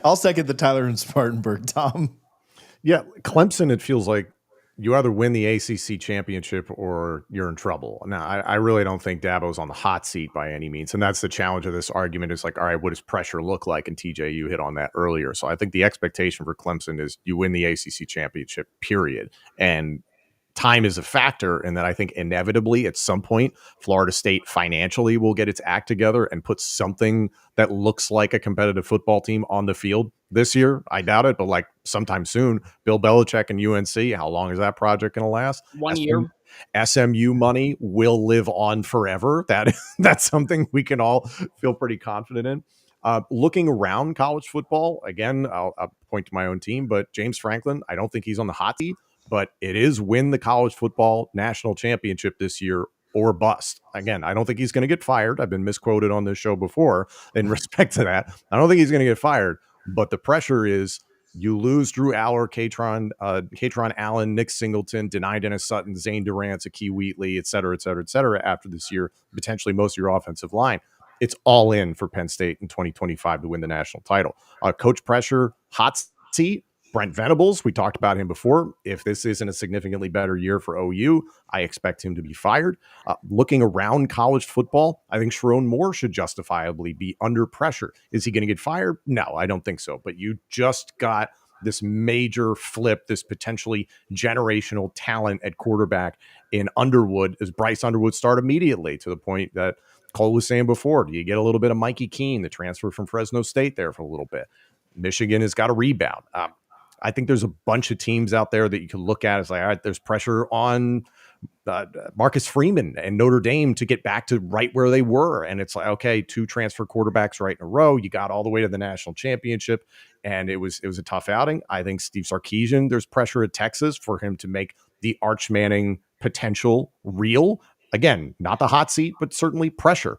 I'll second the Tyler and Spartanburg, Tom. Yeah, Clemson, it feels like you either win the ACC championship or you're in trouble. Now, I really don't think Dabo's on the hot seat by any means. And that's the challenge of this argument. It's like, all right, what does pressure look like? And TJ, you hit on that earlier. So I think the expectation for Clemson is you win the ACC championship, period. And time is a factor, and that I think inevitably at some point Florida State financially will get its act together and put something that looks like a competitive football team on the field this year. I doubt it, but like sometime soon. Bill Belichick and UNC, how long is that project going to last? 1 year. SMU money will live on forever. That's something we can all feel pretty confident in. Looking around college football, again, I'll point to my own team, but James Franklin, I don't think he's on the hot seat. But it is win the college football national championship this year or bust. Again, I don't think he's going to get fired. I've been misquoted on this show before in respect to that. I don't think he's going to get fired, but the pressure is you lose Drew Aller, Katron Allen, Nick Singleton, Denai Dennis Sutton, Zane Durant, Akee Wheatley, et cetera, after this year, potentially most of your offensive line. It's all in for Penn State in 2025 to win the national title. Coach pressure, hot seat. Brent Venables, we talked about him before. If this isn't a significantly better year for OU, I expect him to be fired. Looking around college football, I think Sharon Moore should justifiably be under pressure. Is he going to get fired? No, I don't think so. But you just got this major flip, this potentially generational talent at quarterback in Underwood, as Bryce Underwood start immediately, to the point that Cole was saying before. Do you get a little bit of Mikey Keene, the transfer from Fresno State, there for a little bit? Michigan has got a rebound. I think there's a bunch of teams out there that you can look at as like, all right, there's pressure on Marcus Freeman and Notre Dame to get back to right where they were. And it's like, okay, 2 transfer quarterbacks right in a row. You got all the way to the national championship, and it was a tough outing. I think Steve Sarkisian, there's pressure at Texas for him to make the Arch Manning potential real. Again, not the hot seat, but certainly pressure.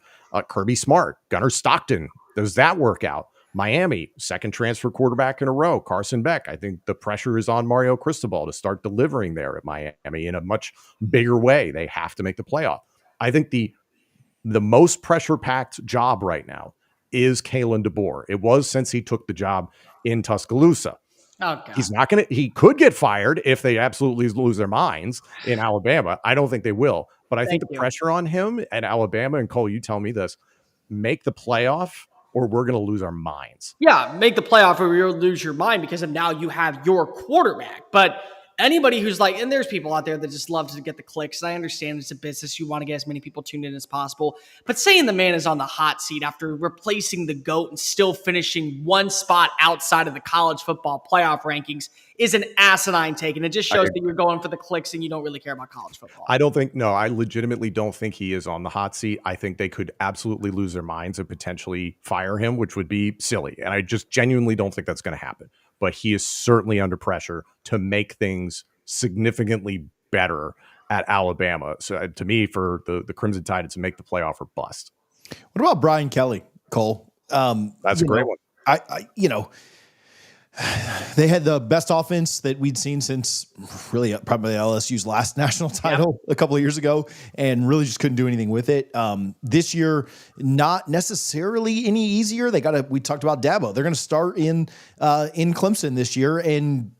Kirby Smart, Gunnar Stockton, does that work out? Miami, second transfer quarterback in a row, Carson Beck. I think the pressure is on Mario Cristobal to start delivering there at Miami in a much bigger way. They have to make the playoff. I think the most pressure-packed job right now is Kalen DeBoer. It was since he took the job in Tuscaloosa. Oh, God. He could get fired if they absolutely lose their minds in Alabama. I don't think they will. But I think the pressure on him at Alabama, and Cole, you tell me this, make the playoff, or we're going to lose our minds. Yeah, make the playoff or you'll lose your mind because of now you have your quarterback. But anybody who's like, and there's people out there that just love to get the clicks. And I understand it's a business. You want to get as many people tuned in as possible. But saying the man is on the hot seat after replacing the GOAT and still finishing one spot outside of the college football playoff rankings is an asinine take. And it just shows that you're going for the clicks and you don't really care about college football. I legitimately don't think he is on the hot seat. I think they could absolutely lose their minds and potentially fire him, which would be silly. And I just genuinely don't think that's going to happen. But he is certainly under pressure to make things significantly better at Alabama. So to me, for the Crimson Tide, it's to make the playoff or bust. What about Brian Kelly, Cole? That's a great one. They had the best offense that we'd seen since really probably LSU's last national title a couple of years ago, and really just couldn't do anything with it. This year, not necessarily any easier. We talked about Dabo. They're going to start in Clemson this year, and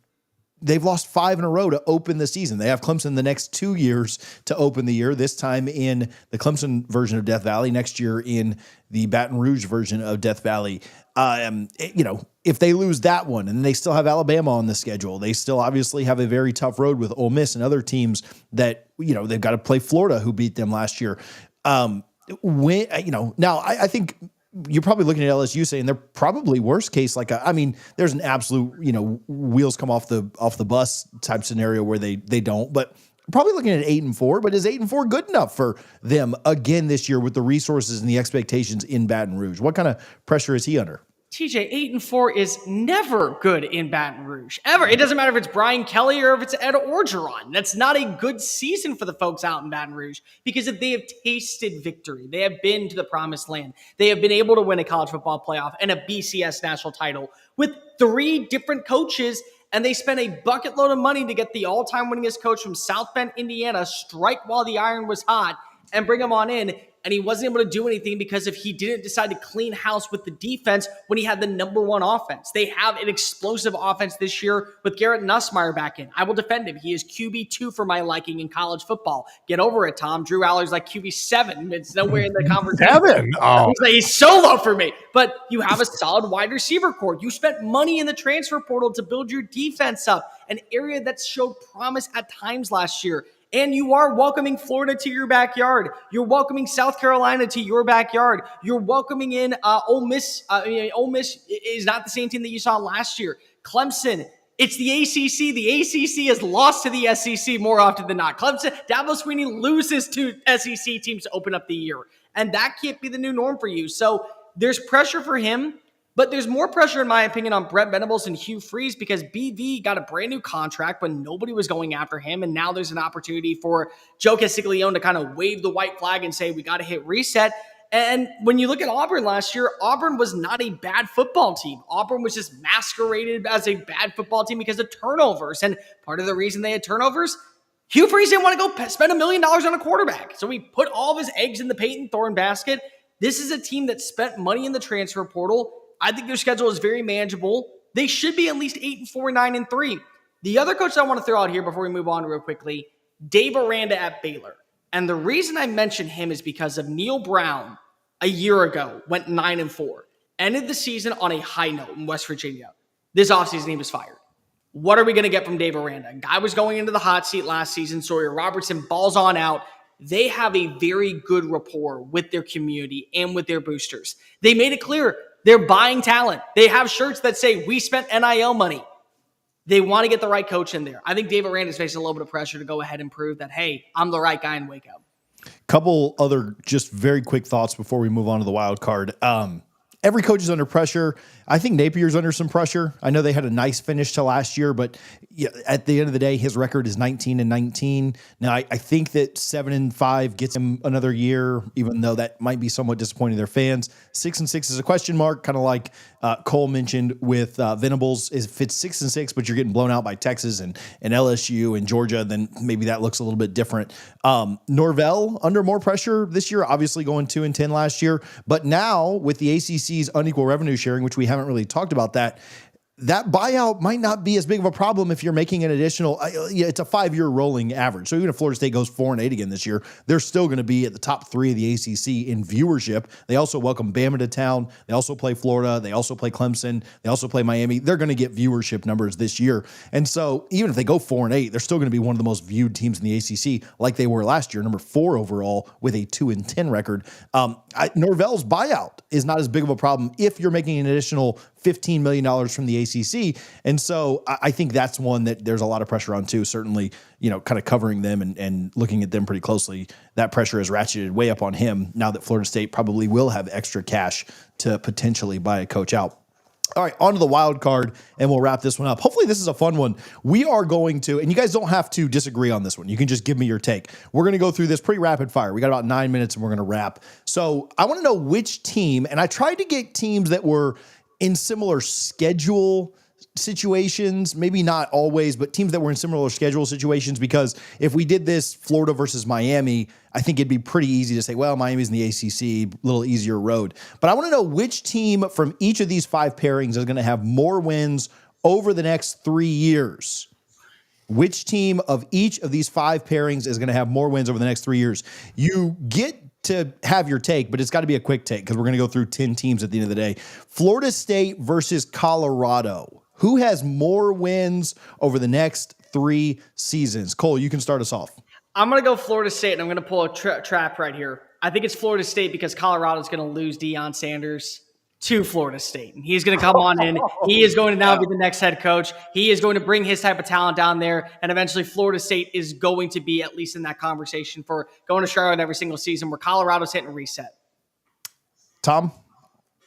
they've lost 5 in a row to open the season. They have Clemson the next 2 years to open the year, this time in the Clemson version of Death Valley, next year in the Baton Rouge version of Death Valley. If they lose that one and they still have Alabama on the schedule, they still obviously have a very tough road with Ole Miss and other teams that, they've got to play Florida, who beat them last year. Now I think you're probably looking at LSU saying they're probably worst case. There's an absolute, wheels come off the bus type scenario where they don't, but probably looking at 8-4, but is 8-4 good enough for them again this year with the resources and the expectations in Baton Rouge? What kind of pressure is he under? TJ, 8-4 is never good in Baton Rouge, ever. It doesn't matter if it's Brian Kelly or if it's Ed Orgeron. That's not a good season for the folks out in Baton Rouge because if they have tasted victory, they have been to the promised land, they have been able to win a college football playoff and a BCS national title with 3 different coaches, and they spent a bucket load of money to get the all-time winningest coach from South Bend, Indiana, strike while the iron was hot and bring him on in. And he wasn't able to do anything because if he didn't decide to clean house with the defense when he had the number 1 offense. They have an explosive offense this year with Garrett Nussmeier back in. I will defend him. He is QB2 for my liking in college football. Get over it, Tom. Drew Aller's like QB7. It's nowhere in the conversation. 7? Oh. He's so low for me. But you have a solid wide receiver core. You spent money in the transfer portal to build your defense up, an area that showed promise at times last year. And you are welcoming Florida to your backyard. You're welcoming South Carolina to your backyard. You're welcoming in Ole Miss. Ole Miss is not the same team that you saw last year. Clemson, it's the ACC. The ACC has lost to the SEC more often than not. Clemson, Dabo Swinney loses to SEC teams to open up the year. And that can't be the new norm for you. So there's pressure for him. But there's more pressure, in my opinion, on Brent Venables and Hugh Freeze because BV got a brand new contract when nobody was going after him. And now there's an opportunity for Joe Castiglione to kind of wave the white flag and say, we got to hit reset. And when you look at Auburn last year, Auburn was not a bad football team. Auburn was just masqueraded as a bad football team because of turnovers. And part of the reason they had turnovers, Hugh Freeze didn't want to go spend $1 million on a quarterback. So he put all of his eggs in the Peyton Thorne basket. This is a team that spent money in the transfer portal. I think their schedule is very manageable. They should be at least 8-4, 9-3. The other coach I want to throw out here before we move on real quickly, Dave Aranda at Baylor. And the reason I mention him is because of Neil Brown a year ago went 9-4, ended the season on a high note in West Virginia. This offseason, he was fired. What are we going to get from Dave Aranda? Guy was going into the hot seat last season. Sawyer Robertson balls on out. They have a very good rapport with their community and with their boosters. They made it clear they're buying talent. They have shirts that say, we spent NIL money. They want to get the right coach in there. I think Dave Aranda is facing a little bit of pressure to go ahead and prove that, hey, I'm the right guy in Waco. Couple other just very quick thoughts before we move on to the wild card. Every coach is under pressure. I think Napier's under some pressure. I know they had a nice finish to last year, but at the end of the day, his record is 19-19. Now, I think that 7-5 gets him another year, even though that might be somewhat disappointing to their fans. 6-6 is a question mark, kind of like Cole mentioned with Venables. If it's 6-6, but you're getting blown out by Texas and LSU and Georgia, then maybe that looks a little bit different. Norvell under more pressure this year, obviously going 2-10 last year, but now with the ACC's unequal revenue sharing, which we haven't really talked about that buyout might not be as big of a problem if you're making an additional, it's a 5-year rolling average. So even if Florida State goes 4-8 again this year, they're still going to be at the top 3 of the ACC in viewership. They also welcome Bama to town. They also play Florida. They also play Clemson. They also play Miami. They're going to get viewership numbers this year. And so even if they go 4-8, they're still going to be one of the most viewed teams in the ACC like they were last year, number 4 overall with a 2-10 record. Norvell's buyout is not as big of a problem if you're making an additional $15 million from the ACC. And so I think that's one that there's a lot of pressure on too. Certainly, kind of covering them and looking at them pretty closely. That pressure has ratcheted way up on him now that Florida State probably will have extra cash to potentially buy a coach out. All right, on to the wild card, and we'll wrap this one up. Hopefully this is a fun one. We are going to, and you guys don't have to disagree on this one. You can just give me your take. We're going to go through this pretty rapid fire. We got about 9 minutes, and we're going to wrap. So I want to know which team, and I tried to get teams that were in similar schedule situations, maybe not always, but teams that were in similar schedule situations, because if we did this Florida versus Miami, I think it'd be pretty easy to say, well, Miami's in the ACC, a little easier road. But I want to know which team from each of these 5 pairings is going to have more wins over the next 3 years. Which team of each of these 5 pairings is going to have more wins over the next 3 years? You get to have your take, but it's got to be a quick take because we're going to go through 10 teams at the end of the day. Florida State versus Colorado. Who has more wins over the next 3 seasons? Cole, you can start us off. I'm going to go Florida State, and I'm going to pull a trap right here. I think it's Florida State because Colorado's going to lose Deion Sanders to Florida State. And he's going to come on in. He is going to now be the next head coach. He is going to bring his type of talent down there. And eventually Florida State is going to be at least in that conversation for going to Charlotte every single season where Colorado's hitting reset. Tom?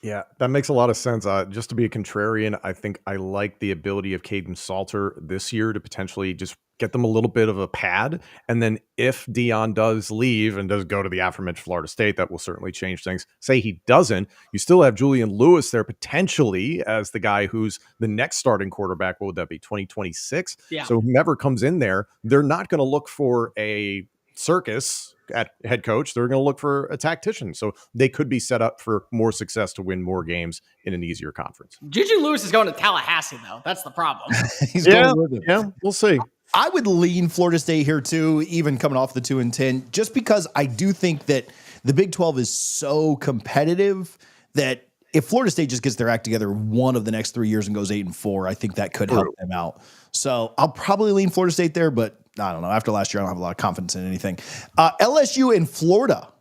Yeah, that makes a lot of sense. Just to be a contrarian, I think I like the ability of Caden Salter this year to potentially just get them a little bit of a pad. And then if Dion does leave and does go to the aforementioned Florida State, that will certainly change things. Say he doesn't, you still have Julian Lewis there potentially as the guy who's the next starting quarterback. What would that be, 2026? Yeah. So whomever comes in there, they're not going to look for a circus at head coach. They're going to look for a tactician. So they could be set up for more success to win more games in an easier conference. Juju Lewis is going to Tallahassee, though. That's the problem. He's going with him. Yeah, we'll see. I would lean Florida State here too, even coming off the 2-10, just because I do think that the Big 12 is so competitive that if Florida State just gets their act together one of the next 3 years and goes 8-4, I think that could help them out. So I'll probably lean Florida State there, but I don't know. After last year, I don't have a lot of confidence in anything. LSU in Florida.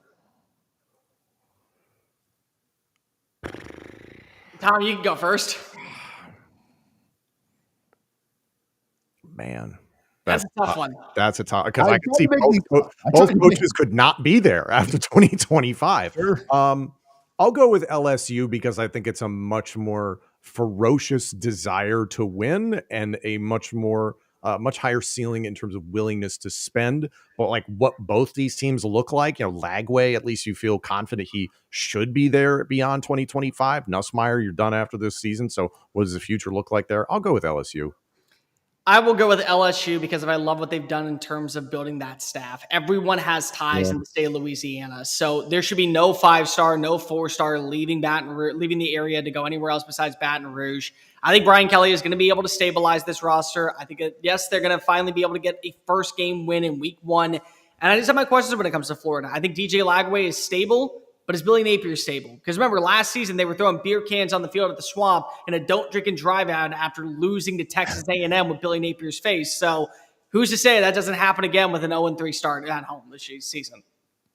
Tom, you can go first. Man. That's a tough one. That's a tough, because I could see both coaches could not be there after 2025. Sure. I'll go with LSU because I think it's a much more ferocious desire to win and a much higher ceiling in terms of willingness to spend. But like what both these teams look like, Lagway, at least you feel confident he should be there beyond 2025. Nussmeier, you're done after this season. So what does the future look like there? I'll go with LSU. I will go with LSU because I love what they've done in terms of building that staff. Everyone has ties in the state of Louisiana. So there should be no 5-star, no 4-star leaving the area to go anywhere else besides Baton Rouge. I think Brian Kelly is going to be able to stabilize this roster. I think, yes, they're going to finally be able to get a first game win in week 1. And I just have my questions when it comes to Florida. I think DJ Lagway is stable, but is Billy Napier stable? Because remember, last season they were throwing beer cans on the field at the Swamp in a don't drink and drive out after losing to Texas A&M with Billy Napier's face. So who's to say that doesn't happen again with an 0-3 start at home this season?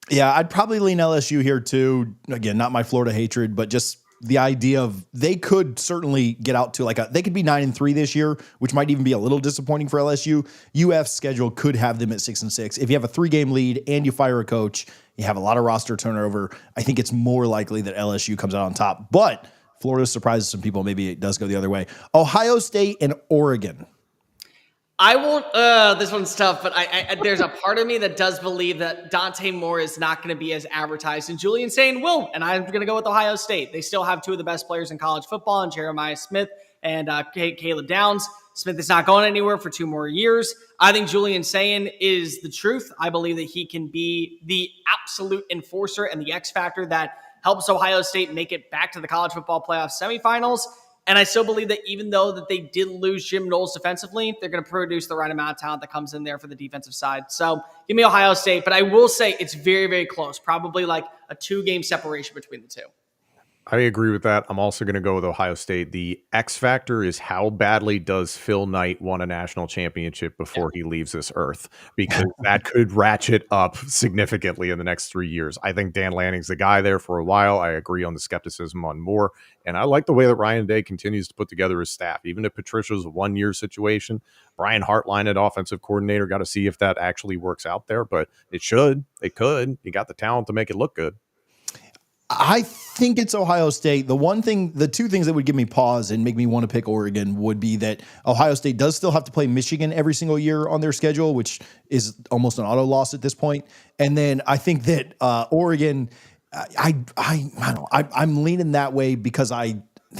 Yeah, I'd probably lean LSU here too. Again, not my Florida hatred, but just the idea of they could certainly get out to they could be 9-3 this year, which might even be a little disappointing for LSU. UF's schedule could have them at 6-6. If you have a 3-game lead and you fire a coach, you have a lot of roster turnover. I think it's more likely that LSU comes out on top, but Florida surprises some people. Maybe it does go the other way. Ohio State and Oregon. I won't. This one's tough, but there's a part of me that does believe that Dante Moore is not going to be as advertised, and Julian Sayin will. And I'm going to go with Ohio State. They still have two of the best players in college football, and Jeremiah Smith and Caleb Downs. Smith is not going anywhere for 2 more years. I think Julian Sayin is the truth. I believe that he can be the absolute enforcer and the X factor that helps Ohio State make it back to the college football playoff semifinals. And I still believe that even though that they did lose Jim Knowles defensively, they're going to produce the right amount of talent that comes in there for the defensive side. So give me Ohio State, but I will say it's very, very close. Probably like a 2-game separation between the two. I agree with that. I'm also going to go with Ohio State. The X factor is how badly does Phil Knight want a national championship before he leaves this earth, because that could ratchet up significantly in the next 3 years. I think Dan Lanning's the guy there for a while. I agree on the skepticism on Moore. And I like the way that Ryan Day continues to put together his staff. Even if Patricia's a 1-year situation, Brian Hartline at offensive coordinator, got to see if that actually works out there. But it should. It could. He got the talent to make it look good. I think it's Ohio State. The 2 things that would give me pause and make me want to pick Oregon would be that Ohio State does still have to play Michigan every single year on their schedule, which is almost an auto loss at this point. And then I think that Oregon, I'm leaning that way because I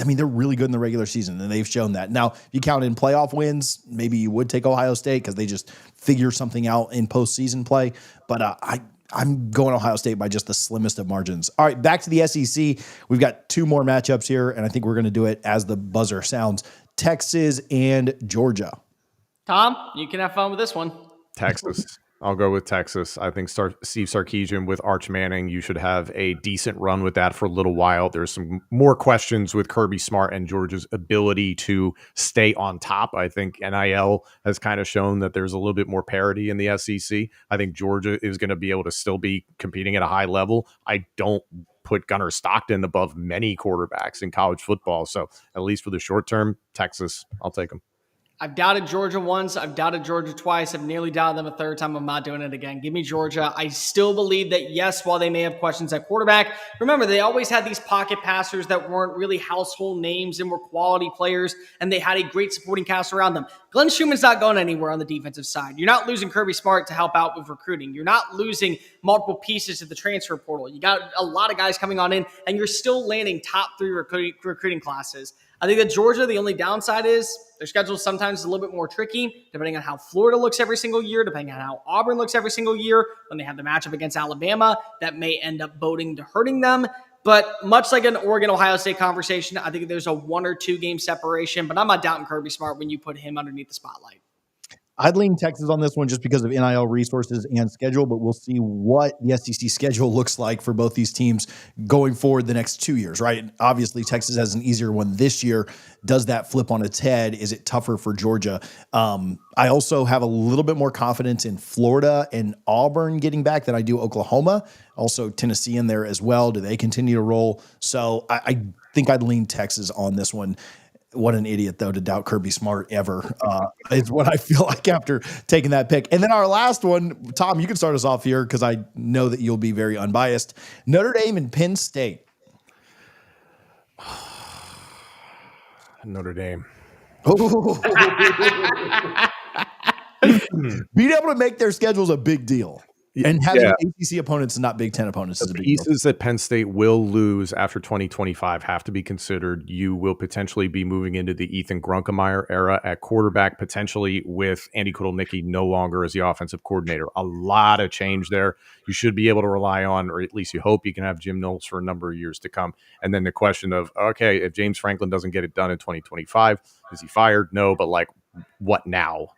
mean, they're really good in the regular season, and they've shown that. Now, if you count in playoff wins, maybe you would take Ohio State because they just figure something out in postseason play. But I'm going Ohio State by just the slimmest of margins. All right, back to the SEC. We've got 2 more matchups here, and I think we're going to do it as the buzzer sounds. Texas and Georgia. Tom, you can have fun with this one. Texas. I'll go with Texas. I think Steve Sarkisian with Arch Manning, you should have a decent run with that for a little while. There's some more questions with Kirby Smart and Georgia's ability to stay on top. I think NIL has kind of shown that there's a little bit more parity in the SEC. I think Georgia is going to be able to still be competing at a high level. I don't put Gunnar Stockton above many quarterbacks in college football. So at least for the short term, Texas, I'll take them. I've doubted Georgia once. I've doubted Georgia twice. I've nearly doubted them a third time. I'm not doing it again. Give me Georgia. I still believe that, yes, while they may have questions at quarterback, remember, they always had these pocket passers that weren't really household names and were quality players, and they had a great supporting cast around them. Glenn Schumann's not going anywhere on the defensive side. You're not losing Kirby Smart to help out with recruiting. You're not losing multiple pieces to the transfer portal. You got a lot of guys coming on in, and you're still landing top 3 recruiting classes. I think that Georgia, the only downside is their schedule sometimes is a little bit more tricky, depending on how Florida looks every single year, depending on how Auburn looks every single year. When they have the matchup against Alabama, that may end up boding to hurting them. But much like an Oregon-Ohio State conversation, I think there's a 1 or 2 game separation, but I'm not doubting Kirby Smart when you put him underneath the spotlight. I'd lean Texas on this one just because of NIL resources and schedule, but we'll see what the SEC schedule looks like for both these teams going forward the next 2 years, right? Obviously, Texas has an easier one this year. Does that flip on its head? Is it tougher for Georgia? I also have a little bit more confidence in Florida and Auburn getting back than I do Oklahoma. Also, Tennessee in there as well. Do they continue to roll? So I think I'd lean Texas on this one. What an idiot, though, to doubt Kirby Smart ever is what I feel like after taking that pick. And then our last one, Tom, you can start us off here because I know that you'll be very unbiased. Notre Dame and Penn State. Notre Dame. Being able to make their schedules a big deal. And having ACC opponents and not Big Ten opponents is a big deal. The pieces that Penn State will lose after 2025 have to be considered. You will potentially be moving into the Ethan Grunkemeyer era at quarterback, potentially with Andy Kotelnicki no longer as the offensive coordinator. A lot of change there. You should be able to rely on, or at least you hope you can have Jim Knowles for a number of years to come. And then the question of, okay, if James Franklin doesn't get it done in 2025, is he fired? No, but like, what now?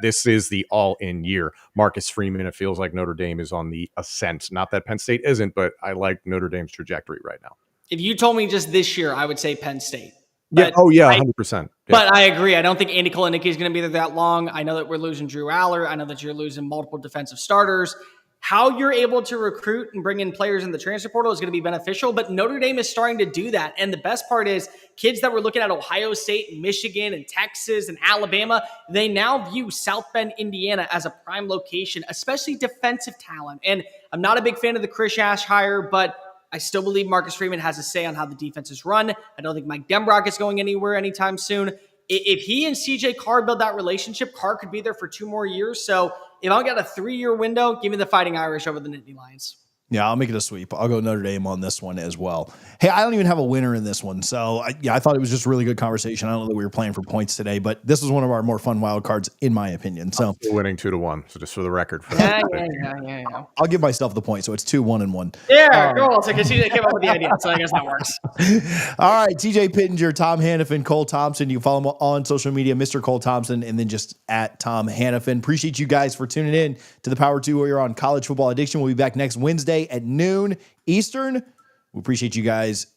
This is the all-in year. Marcus Freeman, it feels like Notre Dame is on the ascent. Not that Penn State isn't, but I like Notre Dame's trajectory right now. If you told me just this year, I would say Penn State. But 100%. But I agree. I don't think Andy Kotelnicki is going to be there that long. I know that we're losing Drew Aller. I know that you're losing multiple defensive starters. How you're able to recruit and bring in players in the transfer portal is going to be beneficial, but Notre Dame is starting to do that. And the best part is kids that were looking at Ohio State and Michigan and Texas and Alabama, they now view South Bend, Indiana as a prime location, especially defensive talent. And I'm not a big fan of the Chris Ash hire, but I still believe Marcus Freeman has a say on how the defense is run. I don't think Mike Denbrock is going anywhere anytime soon. If he and CJ Carr build that relationship, Carr could be there for 2 more years. So if I've got a 3-year window, give me the Fighting Irish over the Nittany Lions. Yeah, I'll make it a sweep. I'll go Notre Dame on this one as well. Hey, I don't even have a winner in this one. So, I thought it was just a really good conversation. I don't know that we were playing for points today, but this was one of our more fun wild cards, in my opinion. So, we're winning 2-1. So, just for the record. Yeah. I'll give myself the point. So, it's 2-1-1. Yeah, cool. So, because you came up with the idea. So, I guess that works. All right. TJ Pittinger, Tom Hannifan, Cole Thompson. You can follow him on social media, Mr. Cole Thompson, and then just at Tom Hannifan. Appreciate you guys for tuning in to the Power 2 where you're on College Football Addiction. We'll be back next Wednesday at noon Eastern. We appreciate you guys.